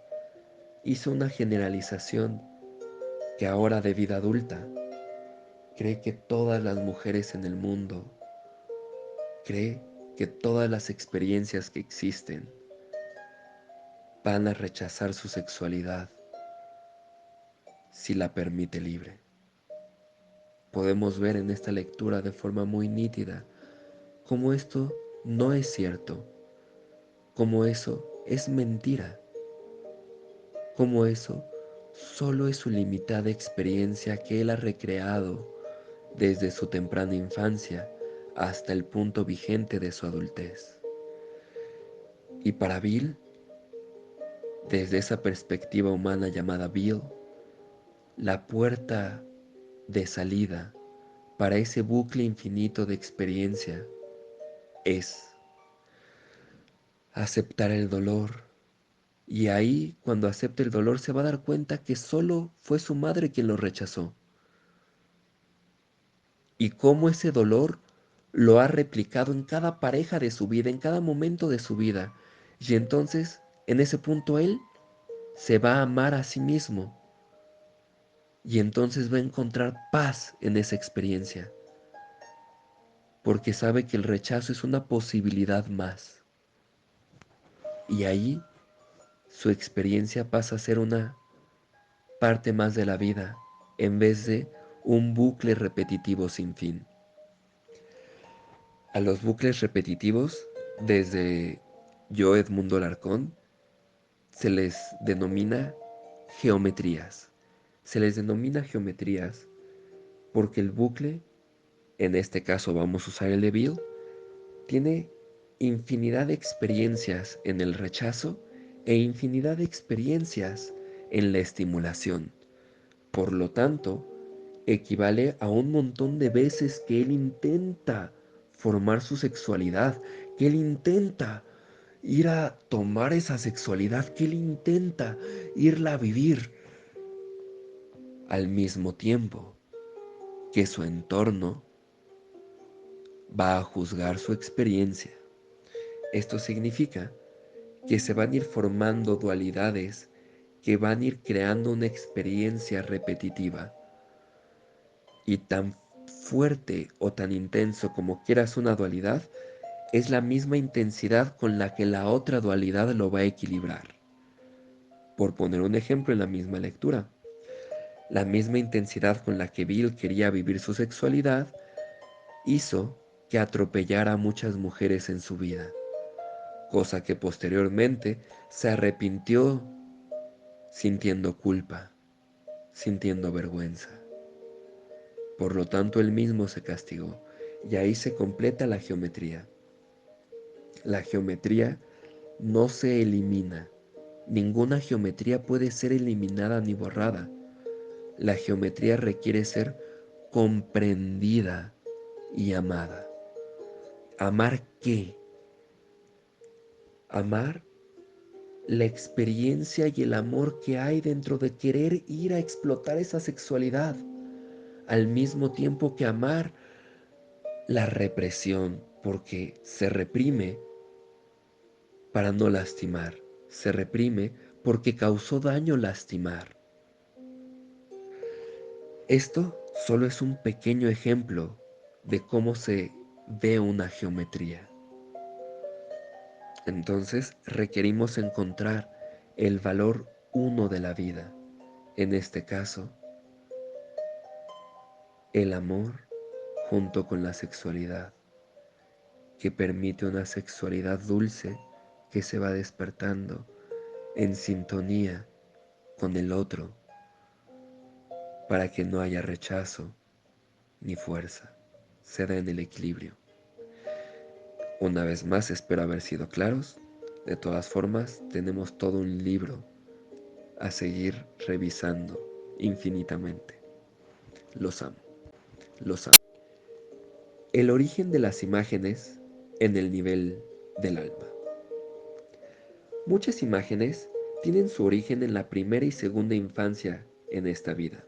hizo una generalización que ahora de vida adulta cree que todas las mujeres en el mundo, cree que todas las experiencias que existen van a rechazar su sexualidad si la permite libre. Podemos ver en esta lectura de forma muy nítida cómo esto no es cierto, cómo eso es mentira, cómo eso solo es su limitada experiencia que él ha recreado desde su temprana infancia hasta el punto vigente de su adultez. Y para Bill, desde esa perspectiva humana llamada Bill, la puerta de salida para ese bucle infinito de experiencia es aceptar el dolor. Y ahí, cuando acepte el dolor, se va a dar cuenta que solo fue su madre quien lo rechazó. Y cómo ese dolor lo ha replicado en cada pareja de su vida, en cada momento de su vida. Y entonces, en ese punto, él se va a amar a sí mismo. Y entonces va a encontrar paz en esa experiencia. Porque sabe que el rechazo es una posibilidad más. Y ahí su experiencia pasa a ser una parte más de la vida, en vez de un bucle repetitivo sin fin. A los bucles repetitivos, desde yo, Edmundo Alarcón, se les denomina geometrías. Se les denomina geometrías porque el bucle, en este caso vamos a usar el de Bill, tiene infinidad de experiencias en el rechazo e infinidad de experiencias en la estimulación. Por lo tanto, equivale a un montón de veces que él intenta formar su sexualidad, que él intenta ir a tomar esa sexualidad, que él intenta irla a vivir, al mismo tiempo que su entorno va a juzgar su experiencia. Esto significa que se van a ir formando dualidades que van a ir creando una experiencia repetitiva. Y tan fuerte o tan intenso como quieras una dualidad, es la misma intensidad con la que la otra dualidad lo va a equilibrar. Por poner un ejemplo en la misma lectura, la misma intensidad con la que Bill quería vivir su sexualidad hizo que atropellara a muchas mujeres en su vida, cosa que posteriormente se arrepintió sintiendo culpa, sintiendo vergüenza. Por lo tanto, él mismo se castigó y ahí se completa la geometría. La geometría no se elimina. Ninguna geometría puede ser eliminada ni borrada. La geometría requiere ser comprendida y amada. ¿Amar qué? Amar la experiencia y el amor que hay dentro de querer ir a explotar esa sexualidad, al mismo tiempo que amar la represión, porque se reprime para no lastimar, se reprime porque causó daño lastimar. Esto solo es un pequeño ejemplo de cómo se ve una geometría. Entonces requerimos encontrar el valor uno de la vida, en este caso, el amor junto con la sexualidad, que permite una sexualidad dulce que se va despertando en sintonía con el otro para que no haya rechazo ni fuerza, se da en el equilibrio. Una vez más, espero haber sido claros. De todas formas, tenemos todo un libro a seguir revisando infinitamente. Los amo, los amo. El origen de las imágenes en el nivel del alma. Muchas imágenes tienen su origen en la primera y segunda infancia en esta vida.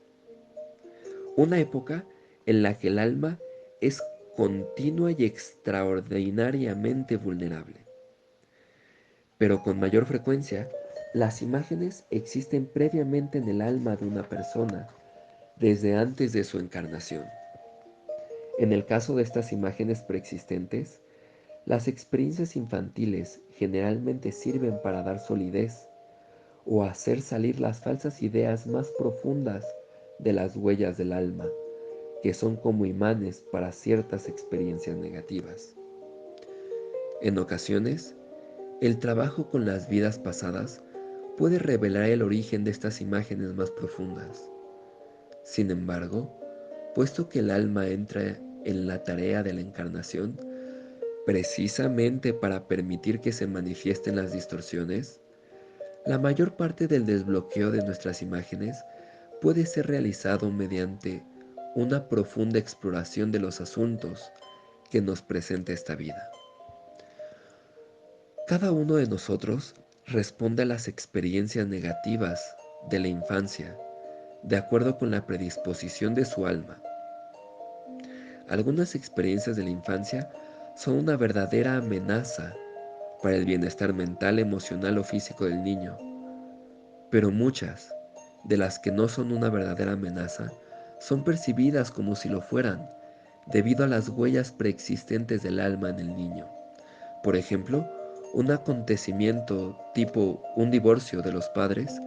Una época en la que el alma es continua y extraordinariamente vulnerable. Pero con mayor frecuencia, las imágenes existen previamente en el alma de una persona, desde antes de su encarnación. En el caso de estas imágenes preexistentes, las experiencias infantiles generalmente sirven para dar solidez o hacer salir las falsas ideas más profundas de las huellas del alma, que son como imanes para ciertas experiencias negativas. En ocasiones, el trabajo con las vidas pasadas puede revelar el origen de estas imágenes más profundas. Sin embargo, puesto que el alma entra en la tarea de la encarnación, precisamente para permitir que se manifiesten las distorsiones, la mayor parte del desbloqueo de nuestras imágenes puede ser realizado mediante una profunda exploración de los asuntos que nos presenta esta vida. Cada uno de nosotros responde a las experiencias negativas de la infancia de acuerdo con la predisposición de su alma. Algunas experiencias de la infancia son una verdadera amenaza para el bienestar mental, emocional o físico del niño, pero muchas de las que no son una verdadera amenaza son percibidas como si lo fueran, debido a las huellas preexistentes del alma en el niño. Por ejemplo, un acontecimiento tipo un divorcio de los padres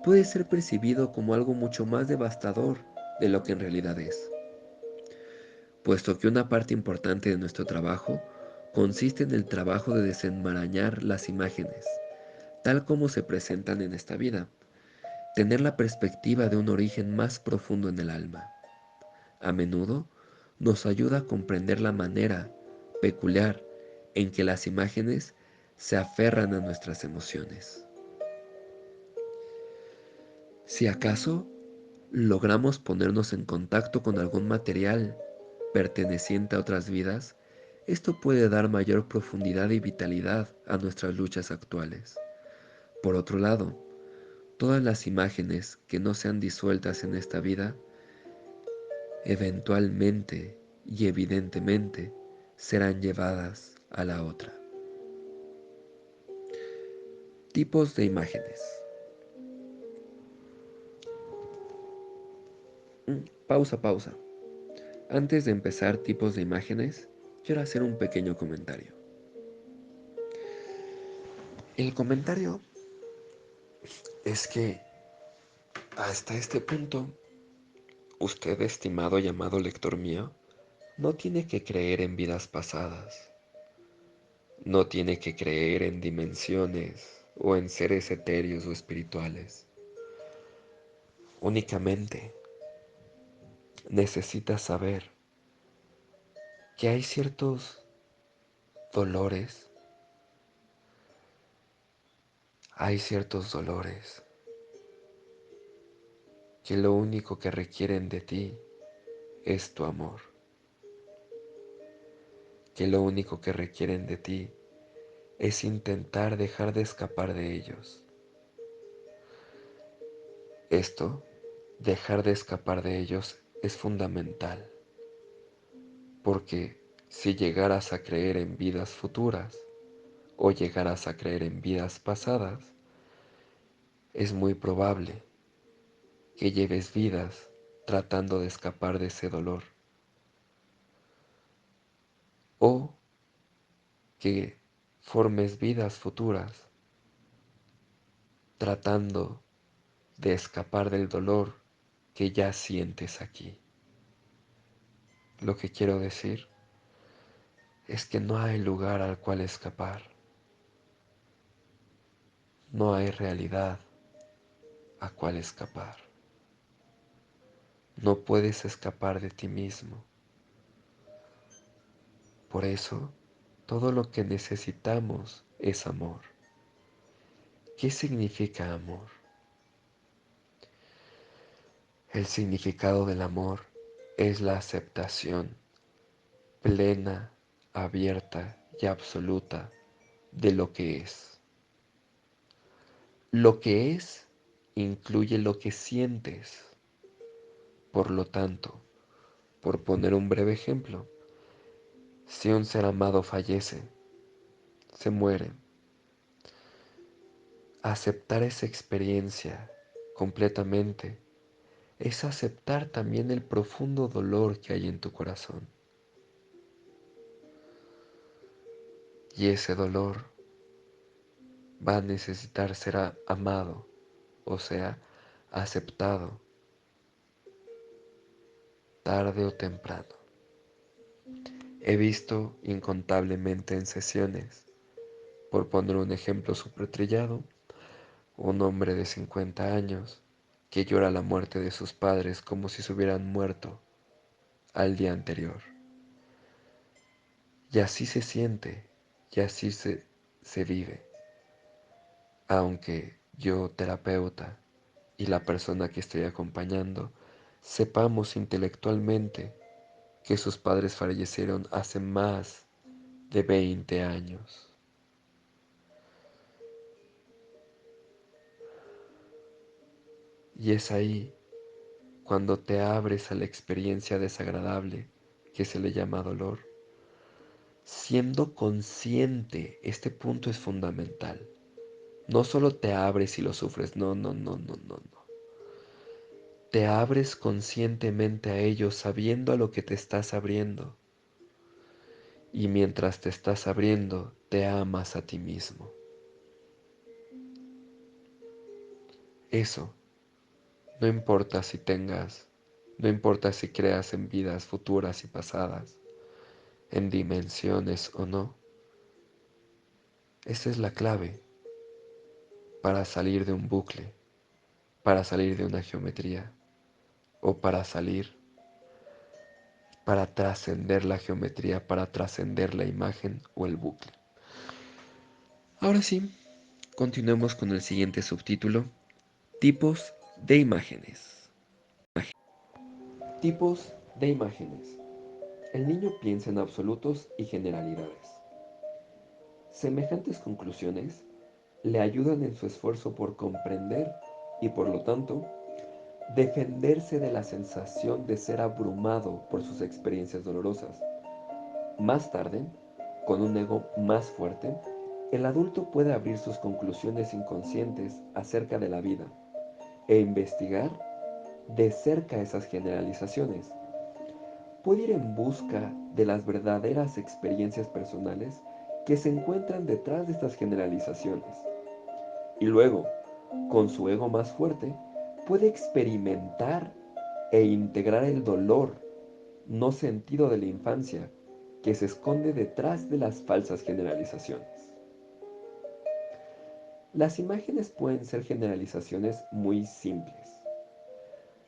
puede ser percibido como algo mucho más devastador de lo que en realidad es, puesto que una parte importante de nuestro trabajo consiste en el trabajo de desenmarañar las imágenes, tal como se presentan en esta vida, tener la perspectiva de un origen más profundo en el alma. A menudo nos ayuda a comprender la manera peculiar en que las imágenes se aferran a nuestras emociones. Si acaso logramos ponernos en contacto con algún material perteneciente a otras vidas, esto puede dar mayor profundidad y vitalidad a nuestras luchas actuales. Por otro lado, todas las imágenes que no sean disueltas en esta vida, eventualmente y evidentemente serán llevadas a la otra. Tipos de imágenes. Pausa. Antes de empezar tipos de imágenes, quiero hacer un pequeño comentario. El comentario es que hasta este punto, usted, estimado llamado lector mío, no tiene que creer en vidas pasadas, no tiene que creer en dimensiones o en seres etéreos o espirituales. Únicamente necesita saber que hay ciertos dolores, hay ciertos dolores que lo único que requieren de ti es tu amor, que lo único que requieren de ti es intentar dejar de escapar de ellos. Esto, dejar de escapar de ellos, es fundamental, porque si llegaras a creer en vidas futuras o llegaras a creer en vidas pasadas, es muy probable que lleves vidas tratando de escapar de ese dolor, o que formes vidas futuras tratando de escapar del dolor que ya sientes aquí. Lo que quiero decir es que no hay lugar al cual escapar, no hay realidad a cual escapar. No puedes escapar de ti mismo. Por eso, todo lo que necesitamos es amor. ¿Qué significa amor? El significado del amor es la aceptación plena, abierta y absoluta de lo que es. Lo que es incluye lo que sientes. Por lo tanto, por poner un breve ejemplo, si un ser amado fallece, se muere, aceptar esa experiencia completamente es aceptar también el profundo dolor que hay en tu corazón. Y ese dolor va a necesitar ser amado, o sea, aceptado, tarde o temprano. He visto incontablemente en sesiones, por poner un ejemplo súper trillado, un hombre de 50 años que llora la muerte de sus padres como si se hubieran muerto al día anterior. Y así se siente, y así se vive. Aunque yo, terapeuta, y la persona que estoy acompañando, sepamos intelectualmente que sus padres fallecieron hace más de 20 años. Y es ahí cuando te abres a la experiencia desagradable que se le llama dolor, siendo consciente. Este punto es fundamental. No solo te abres y lo sufres, no, no, no, no, no, no. Te abres conscientemente a ello sabiendo a lo que te estás abriendo. Y mientras te estás abriendo, te amas a ti mismo. Eso, no importa si tengas, no importa si creas en vidas futuras y pasadas, en dimensiones o no. Esa es la clave para salir de un bucle, para salir de una geometría o para trascender la geometría, para trascender la imagen o el bucle. Ahora sí, continuemos con el siguiente subtítulo: tipos de imágenes. Tipos de imágenes. El niño piensa en absolutos y generalidades. Semejantes conclusiones le ayudan en su esfuerzo por comprender y, por lo tanto, defenderse de la sensación de ser abrumado por sus experiencias dolorosas. Más tarde, con un ego más fuerte, el adulto puede abrir sus conclusiones inconscientes acerca de la vida e investigar de cerca esas generalizaciones. Puede ir en busca de las verdaderas experiencias personales que se encuentran detrás de estas generalizaciones. Y luego, con su ego más fuerte, puede experimentar e integrar el dolor no sentido de la infancia que se esconde detrás de las falsas generalizaciones. Las imágenes pueden ser generalizaciones muy simples,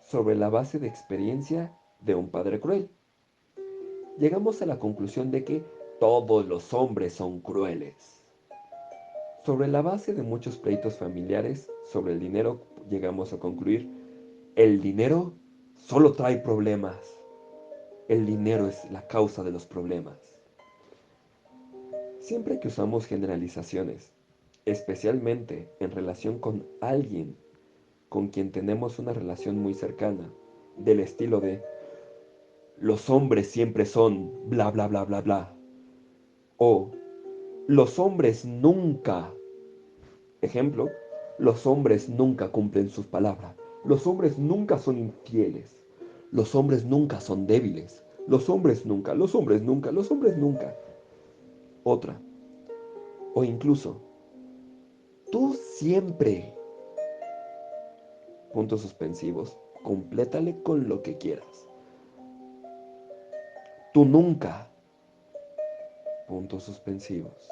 sobre la base de experiencia de un padre cruel. Llegamos a la conclusión de que todos los hombres son crueles. Sobre la base de muchos pleitos familiares sobre el dinero, llegamos a concluir: el dinero solo trae problemas. El dinero es la causa de los problemas. Siempre que usamos generalizaciones, especialmente en relación con alguien con quien tenemos una relación muy cercana, del estilo de los hombres siempre son bla bla bla bla bla, o los hombres nunca, ejemplo, los hombres nunca cumplen sus palabras, los hombres nunca son infieles, los hombres nunca son débiles, los hombres nunca, los hombres nunca, los hombres nunca. Otra, o incluso, tú siempre, puntos suspensivos, complétale con lo que quieras. Tú nunca, puntos suspensivos.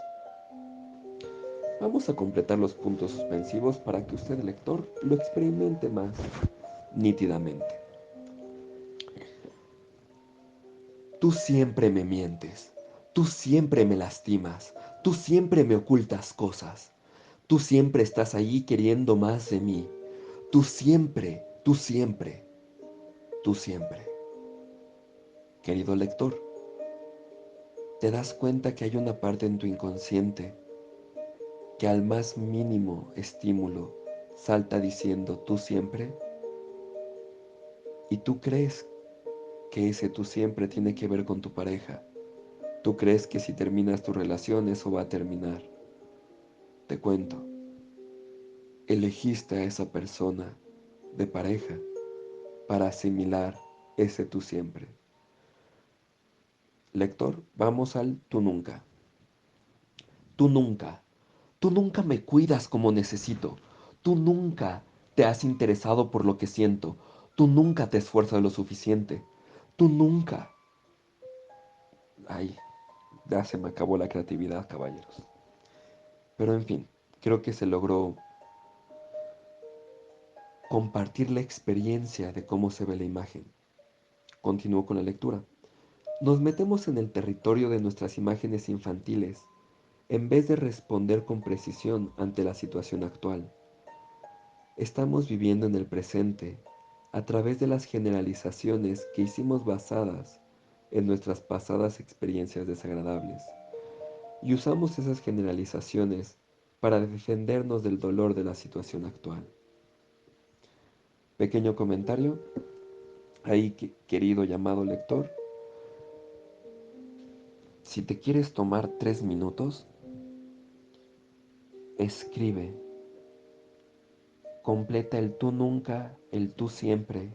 Vamos a completar los puntos suspensivos para que usted, lector, lo experimente más nítidamente. Tú siempre me mientes, tú siempre me lastimas, tú siempre me ocultas cosas, tú siempre estás allí queriendo más de mí, tú siempre, tú siempre, tú siempre. Querido lector, ¿te das cuenta que hay una parte en tu inconsciente que al más mínimo estímulo salta diciendo tú siempre? ¿Y tú crees que ese tú siempre tiene que ver con tu pareja? ¿Tú crees que si terminas tu relación eso va a terminar? Te cuento, elegiste a esa persona de pareja para asimilar ese tú siempre. Lector, vamos al tú nunca. Tú nunca. Tú nunca me cuidas como necesito. Tú nunca te has interesado por lo que siento. Tú nunca te esfuerzas lo suficiente. Tú nunca. Ay, ya se me acabó la creatividad, caballeros. Pero en fin, creo que se logró compartir la experiencia de cómo se ve la imagen. Continúo con la lectura. Nos metemos en el territorio de nuestras imágenes infantiles en vez de responder con precisión ante la situación actual. Estamos viviendo en el presente a través de las generalizaciones que hicimos basadas en nuestras pasadas experiencias desagradables y usamos esas generalizaciones para defendernos del dolor de la situación actual. Pequeño comentario, ahí querido llamado lector, si te quieres tomar 3 minutos, escribe, completa el tú nunca, el tú siempre,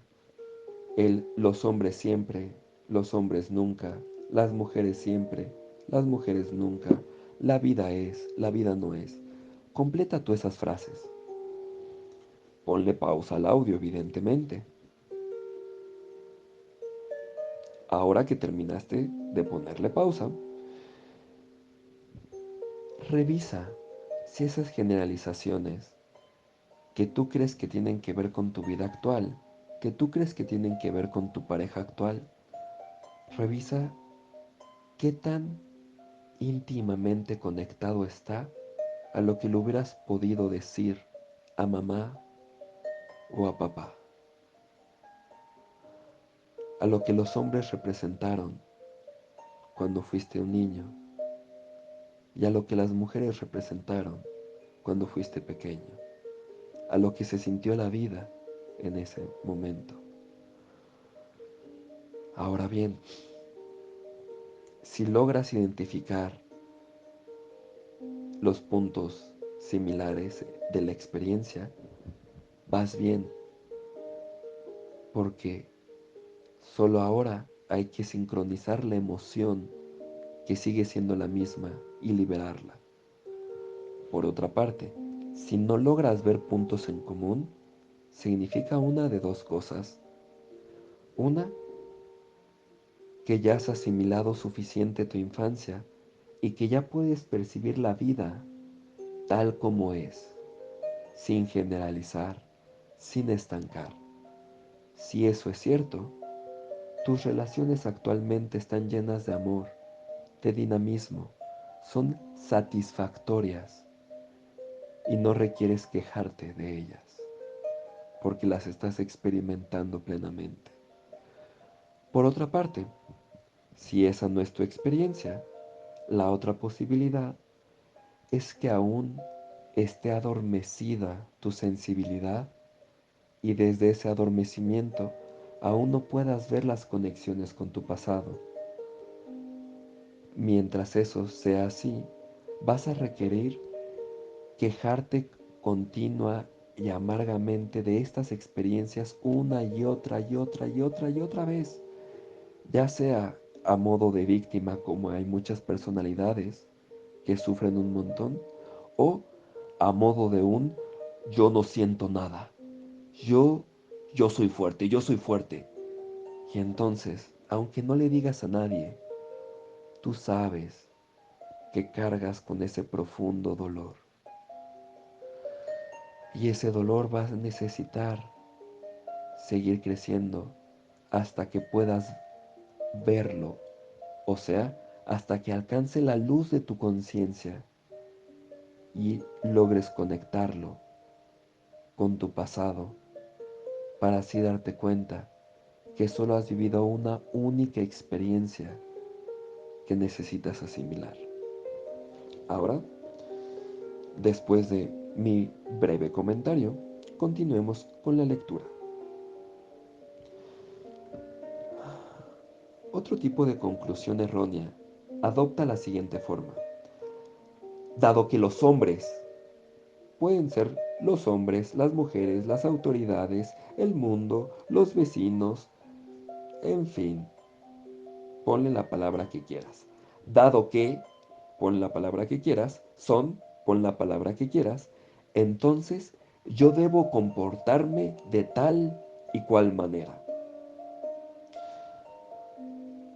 el los hombres siempre, los hombres nunca, las mujeres siempre, las mujeres nunca, la vida es, la vida no es. Completa tú esas frases. Ponle pausa al audio, evidentemente. Ahora que terminaste de ponerle pausa, revisa si esas generalizaciones que tú crees que tienen que ver con tu vida actual, que tú crees que tienen que ver con tu pareja actual, revisa qué tan íntimamente conectado está a lo que le hubieras podido decir a mamá o a papá, a lo que los hombres representaron cuando fuiste un niño y a lo que las mujeres representaron cuando fuiste pequeño, a lo que se sintió la vida en ese momento. Ahora bien, si logras identificar los puntos similares de la experiencia, vas bien, porque solo ahora hay que sincronizar la emoción que sigue siendo la misma y liberarla. Por otra parte, si no logras ver puntos en común, significa una de dos cosas. Una, que ya has asimilado suficiente tu infancia y que ya puedes percibir la vida tal como es, sin generalizar, sin estancar. Si eso es cierto, tus relaciones actualmente están llenas de amor, de dinamismo, son satisfactorias y no requieres quejarte de ellas, porque las estás experimentando plenamente. Por otra parte, si esa no es tu experiencia, La otra posibilidad es que aún esté adormecida tu sensibilidad y desde ese adormecimiento aún no puedas ver las conexiones con tu pasado. Mientras eso sea así, vas a requerir quejarte continua y amargamente de estas experiencias una y otra y otra y otra y otra vez, ya sea a modo de víctima, como hay muchas personalidades que sufren un montón, o a modo de un yo no siento nada, yo, yo soy fuerte, yo soy fuerte. Y entonces, aunque no le digas a nadie, tú sabes que cargas con ese profundo dolor. Y ese dolor va a necesitar seguir creciendo hasta que puedas verlo, o sea, hasta que alcance la luz de tu conciencia y logres conectarlo con tu pasado para así darte cuenta que solo has vivido una única experiencia que necesitas asimilar. Ahora, después de mi breve comentario, continuemos con la lectura. Otro tipo de conclusión errónea adopta la siguiente forma. Dado que los hombres pueden ser los hombres, las mujeres, las autoridades, el mundo, los vecinos, en fin, ponle la palabra que quieras. Dado que, pon la palabra que quieras, son, pon la palabra que quieras, entonces yo debo comportarme de tal y cual manera.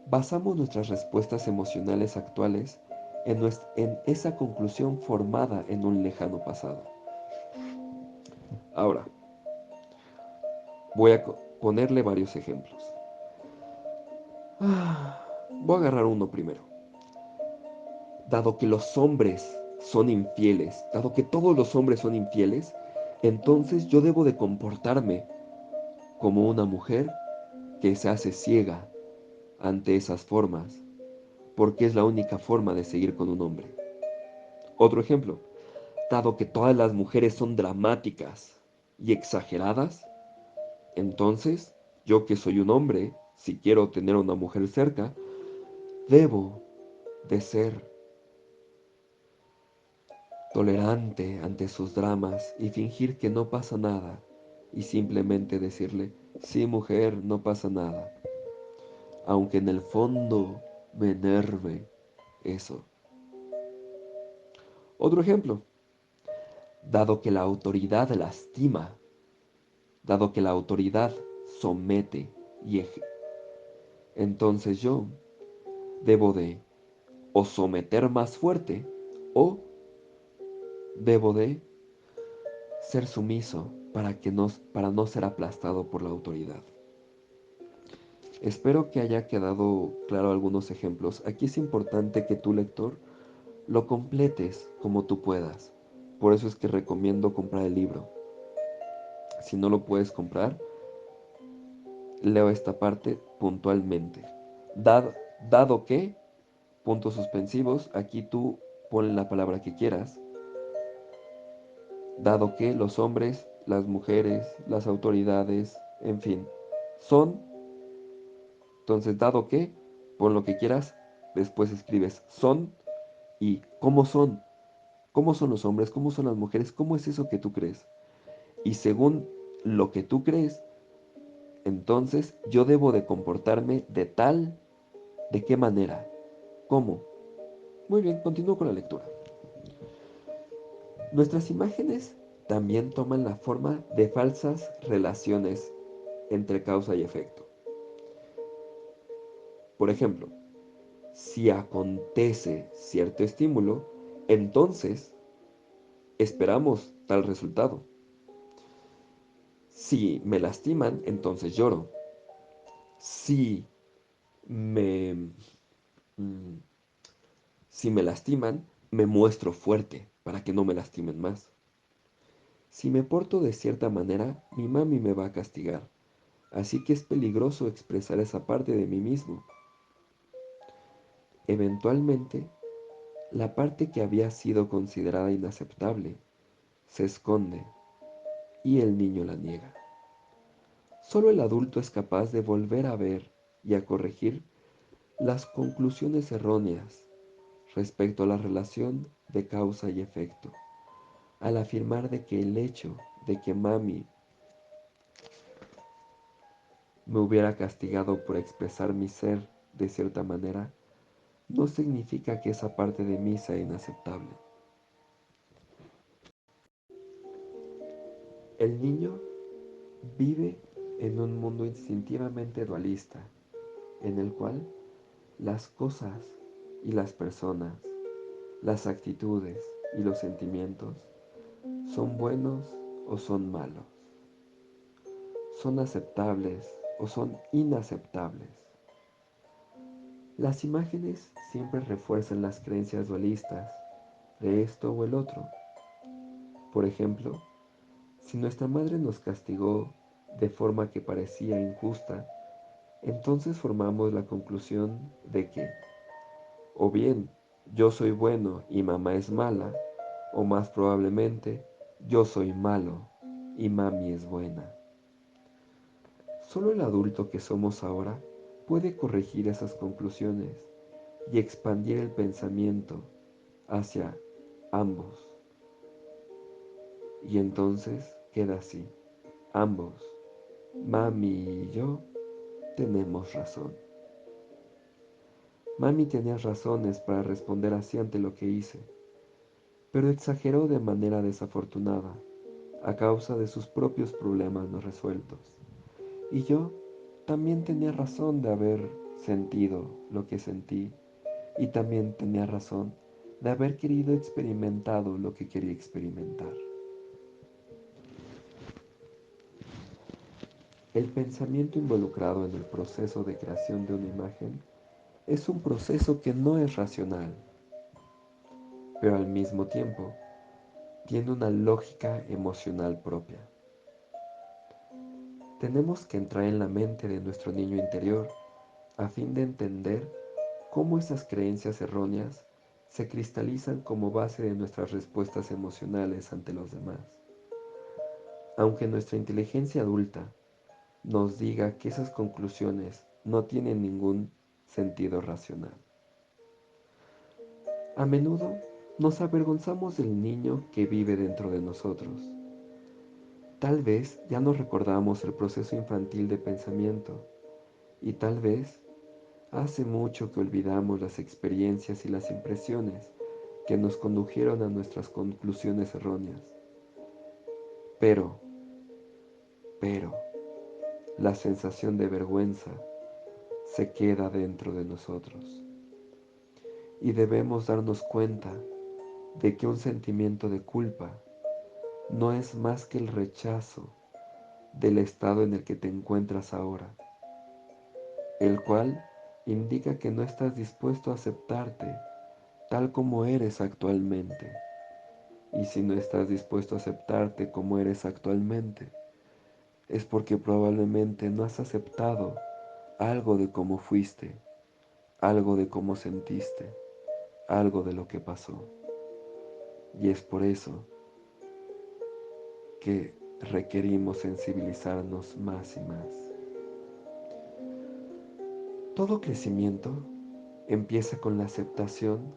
Basamos nuestras respuestas emocionales actuales en esa conclusión formada en un lejano pasado. Ahora, voy a ponerle varios ejemplos. Voy a agarrar uno primero. Dado que los hombres son infieles, dado que todos los hombres son infieles, entonces yo debo de comportarme como una mujer que se hace ciega ante esas formas, porque es la única forma de seguir con un hombre. Otro ejemplo, dado que todas las mujeres son dramáticas y exageradas, entonces yo que soy un hombre, si quiero tener a una mujer cerca, debo de ser tolerante ante sus dramas y fingir que no pasa nada y simplemente decirle, sí mujer, no pasa nada, aunque en el fondo me enerve eso. Otro ejemplo, dado que la autoridad lastima, dado que la autoridad somete y entonces yo debo de o someter más fuerte o debo de ser sumiso para no ser aplastado por la autoridad. Espero que haya quedado claro algunos ejemplos. Aquí es importante que tu lector lo completes como tú puedas. Por eso es que recomiendo comprar el libro. Si no lo puedes comprar, leo esta parte puntualmente. Dado, dado que, puntos suspensivos, aquí tú ponle la palabra que quieras. Dado que los hombres, las mujeres, las autoridades, en fin, son, entonces dado que, pon lo que quieras, después escribes son y cómo son los hombres, cómo son las mujeres, cómo es eso que tú crees. Y según lo que tú crees, entonces yo debo de comportarme de tal, ¿de qué manera? ¿Cómo? Muy bien, continúo con la lectura. Nuestras imágenes también toman la forma de falsas relaciones entre causa y efecto. Por ejemplo, si acontece cierto estímulo, entonces esperamos tal resultado. Si me lastiman, entonces lloro. Si me, mm, si me lastiman, me muestro fuerte para que no me lastimen más. Si me porto de cierta manera, mi mami me va a castigar. Así que es peligroso expresar esa parte de mí mismo. Eventualmente, La parte que había sido considerada inaceptable se esconde y el niño la niega. Solo el adulto es capaz de volver a ver y a corregir las conclusiones erróneas respecto a la relación de causa y efecto, al afirmar de que el hecho de que mami me hubiera castigado por expresar mi ser de cierta manera, no significa que esa parte de mí sea inaceptable. El niño vive en un mundo instintivamente dualista, en el cual las cosas y las personas, las actitudes y los sentimientos son buenos o son malos, son aceptables o son inaceptables. Las imágenes siempre refuerzan las creencias dualistas de esto o el otro. Por ejemplo, si nuestra madre nos castigó de forma que parecía injusta, entonces formamos la conclusión de que, o bien, yo soy bueno y mamá es mala, o más probablemente, yo soy malo y mami es buena. Solo el adulto que somos ahora puede corregir esas conclusiones y expandir el pensamiento hacia ambos. Y entonces queda así. Ambos, mami y yo, tenemos razón. Mami tenía razones para responder así ante lo que hice, pero exageró de manera desafortunada a causa de sus propios problemas no resueltos. Y yo también tenía razón de haber sentido lo que sentí y también tenía razón de haber querido experimentado lo que quería experimentar. El pensamiento involucrado en el proceso de creación de una imagen es un proceso que no es racional, pero al mismo tiempo tiene una lógica emocional propia. Tenemos que entrar en la mente de nuestro niño interior a fin de entender cómo esas creencias erróneas se cristalizan como base de nuestras respuestas emocionales ante los demás. Aunque nuestra inteligencia adulta nos diga que esas conclusiones no tienen ningún sentido racional. A menudo nos avergonzamos del niño que vive dentro de nosotros. Tal vez ya no recordamos el proceso infantil de pensamiento y tal vez hace mucho que olvidamos las experiencias y las impresiones que nos condujeron a nuestras conclusiones erróneas. Pero, pero, la sensación de vergüenza se queda dentro de nosotros y debemos darnos cuenta de que un sentimiento de culpa no es más que el rechazo del estado en el que te encuentras ahora, el cual indica que no estás dispuesto a aceptarte tal como eres actualmente. Y si no estás dispuesto a aceptarte como eres actualmente, es porque probablemente no has aceptado algo de cómo fuiste, algo de cómo sentiste, algo de lo que pasó. Y es por eso que requerimos sensibilizarnos más y más. Todo crecimiento empieza con la aceptación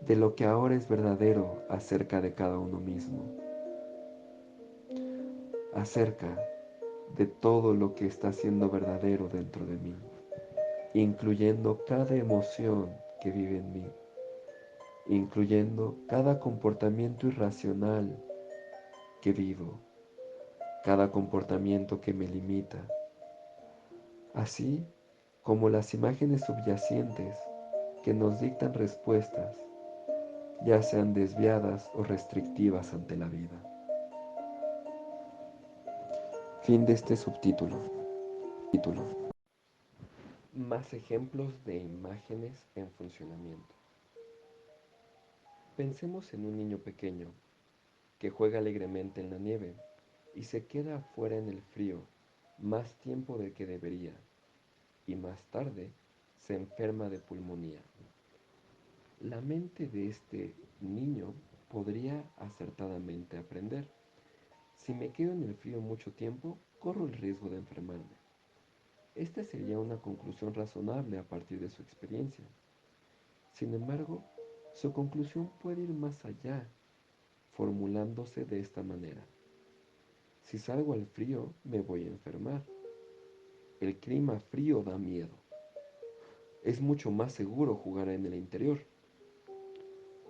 de lo que ahora es verdadero acerca de cada uno mismo, acerca de todo lo que está siendo verdadero dentro de mí, incluyendo cada emoción que vive en mí, incluyendo cada comportamiento irracional que vivo, cada comportamiento que me limita, así como las imágenes subyacentes que nos dictan respuestas, ya sean desviadas o restrictivas ante la vida. Fin de este subtítulo. Título. Más ejemplos de imágenes en funcionamiento. Pensemos en un niño pequeño que juega alegremente en la nieve y se queda afuera en el frío más tiempo del que debería y más tarde se enferma de pulmonía. La mente de este niño podría acertadamente aprender. Si me quedo en el frío mucho tiempo, corro el riesgo de enfermarme. Esta sería una conclusión razonable a partir de su experiencia. Sin embargo, su conclusión puede ir más allá, formulándose de esta manera. Si salgo al frío, me voy a enfermar. El clima frío da miedo. Es mucho más seguro jugar en el interior.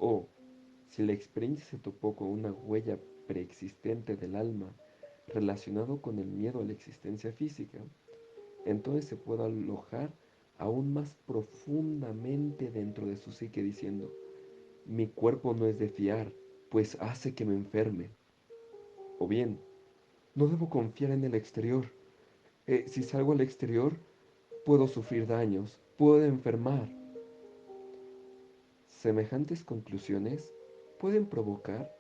O, si la experiencia se topó con una huella preexistente del alma relacionado con el miedo a la existencia física, entonces se puede alojar aún más profundamente dentro de su psique diciendo, mi cuerpo no es de fiar, pues hace que me enferme. O bien, no debo confiar en el exterior. Si salgo al exterior, puedo sufrir daños, puedo enfermar. Semejantes conclusiones pueden provocar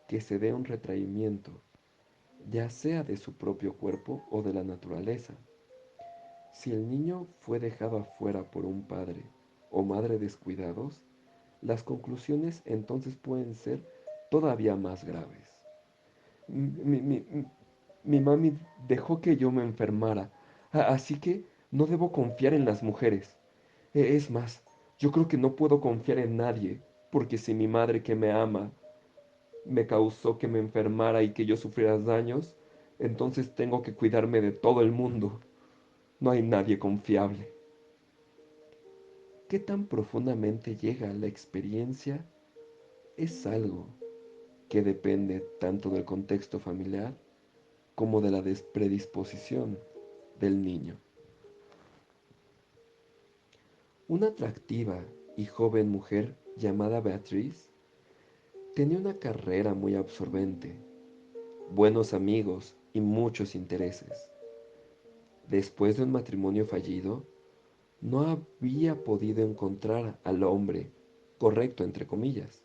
que se dé un retraimiento, ya sea de su propio cuerpo o de la naturaleza. Si el niño fue dejado afuera por un padre o madre descuidados, las conclusiones entonces pueden ser todavía más graves. Mi mami dejó que yo me enfermara, así que no debo confiar en las mujeres. Es más, yo creo que no puedo confiar en nadie, porque si mi madre que me ama me causó que me enfermara y que yo sufriera daños, entonces tengo que cuidarme de todo el mundo. No hay nadie confiable. ¿Qué tan profundamente llega la experiencia? Es algo que depende tanto del contexto familiar como de la predisposición del niño. Una atractiva y joven mujer llamada Beatriz tenía una carrera muy absorbente, buenos amigos y muchos intereses. Después de un matrimonio fallido, no había podido encontrar al hombre correcto, entre comillas,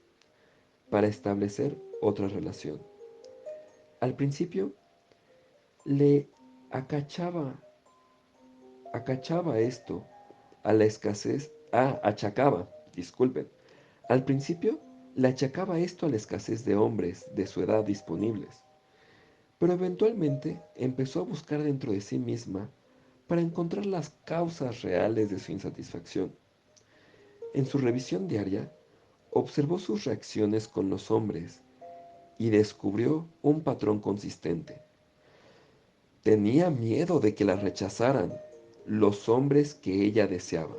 para establecer otra relación. Al principio le acachaba, acachaba esto a la escasez, achacaba, disculpen, al principio le achacaba esto a la escasez de hombres de su edad disponibles, pero eventualmente empezó a buscar dentro de sí misma para encontrar las causas reales de su insatisfacción. En su revisión diaria, observó sus reacciones con los hombres y descubrió un patrón consistente. Tenía miedo de que la rechazaran los hombres que ella deseaba,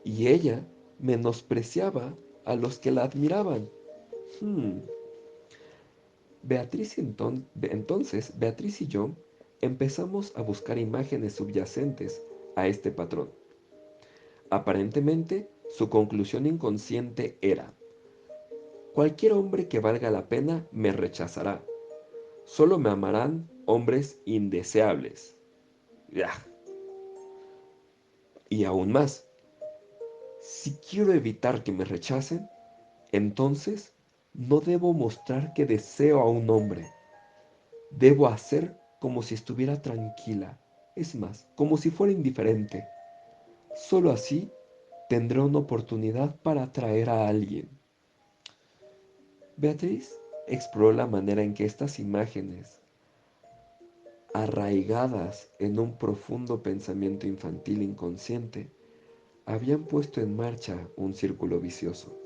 y ella menospreciaba a los que la admiraban. Hmm. Beatriz y yo empezamos a buscar imágenes subyacentes a este patrón. Aparentemente, su conclusión inconsciente era, cualquier hombre que valga la pena me rechazará. Solo me amarán hombres indeseables. Ya. Y aún más, si quiero evitar que me rechacen, entonces no debo mostrar que deseo a un hombre. Debo hacer como si estuviera tranquila. Es más, como si fuera indiferente. Solo así tendré una oportunidad para atraer a alguien. Beatriz exploró la manera en que estas imágenes, arraigadas en un profundo pensamiento infantil inconsciente, habían puesto en marcha un círculo vicioso.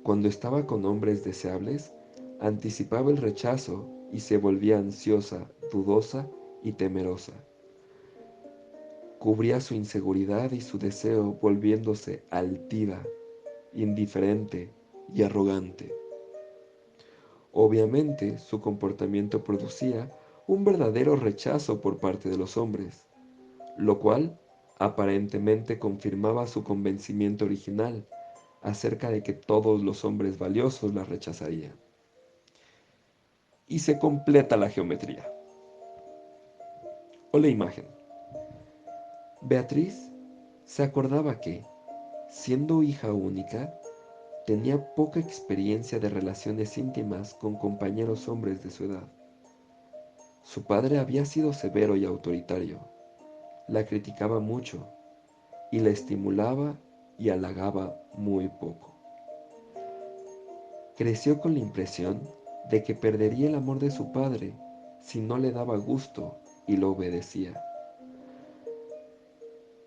Cuando estaba con hombres deseables, anticipaba el rechazo y se volvía ansiosa, dudosa y temerosa. Cubría su inseguridad y su deseo volviéndose altiva, indiferente y arrogante. Obviamente, su comportamiento producía un verdadero rechazo por parte de los hombres, lo cual aparentemente confirmaba su convencimiento original acerca de que todos los hombres valiosos la rechazarían. Y se completa la geometría. O la imagen. Beatriz se acordaba que, siendo hija única, tenía poca experiencia de relaciones íntimas con compañeros hombres de su edad. Su padre había sido severo y autoritario, la criticaba mucho y la estimulaba y halagaba muy poco. Creció con la impresión de que perdería el amor de su padre si no le daba gusto y lo obedecía.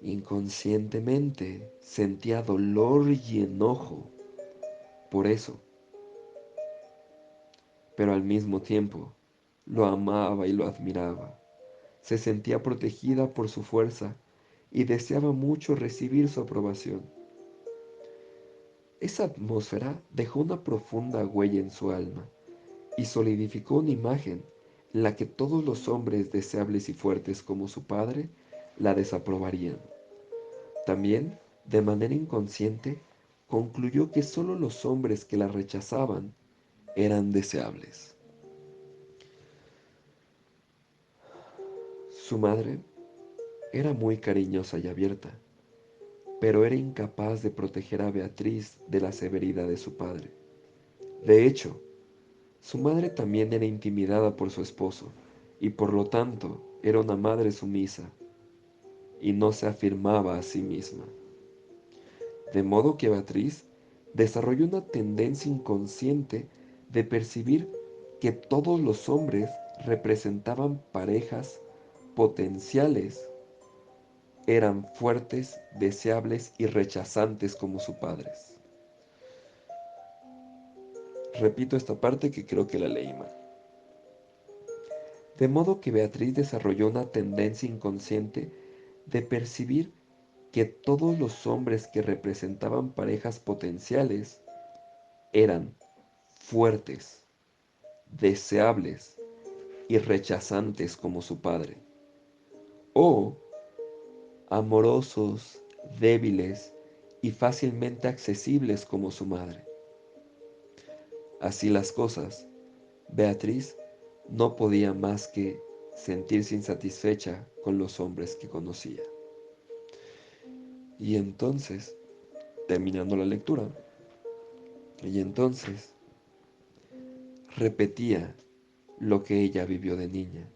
Inconscientemente sentía dolor y enojo por eso, pero al mismo tiempo lo amaba y lo admiraba. Se sentía protegida por su fuerza y deseaba mucho recibir su aprobación. Esa atmósfera dejó una profunda huella en su alma y solidificó una imagen en la que todos los hombres deseables y fuertes como su padre la desaprobarían. También, de manera inconsciente, concluyó que solo los hombres que la rechazaban eran deseables. Su madre era muy cariñosa y abierta, pero era incapaz de proteger a Beatriz de la severidad de su padre. De hecho, su madre también era intimidada por su esposo, y por lo tanto era una madre sumisa, y no se afirmaba a sí misma. De modo que Beatriz desarrolló una tendencia inconsciente de percibir que todos los hombres representaban parejas potenciales, eran fuertes, deseables y rechazantes como sus padres. Repito esta parte que creo que la leí mal. De modo que Beatriz desarrolló una tendencia inconsciente de percibir que todos los hombres que representaban parejas potenciales eran fuertes, deseables y rechazantes como su padre, o amorosos, débiles y fácilmente accesibles como su madre. Así las cosas, Beatriz no podía más que sentirse insatisfecha con los hombres que conocía. Y entonces, terminando la lectura, y entonces repetía lo que ella vivió de niña.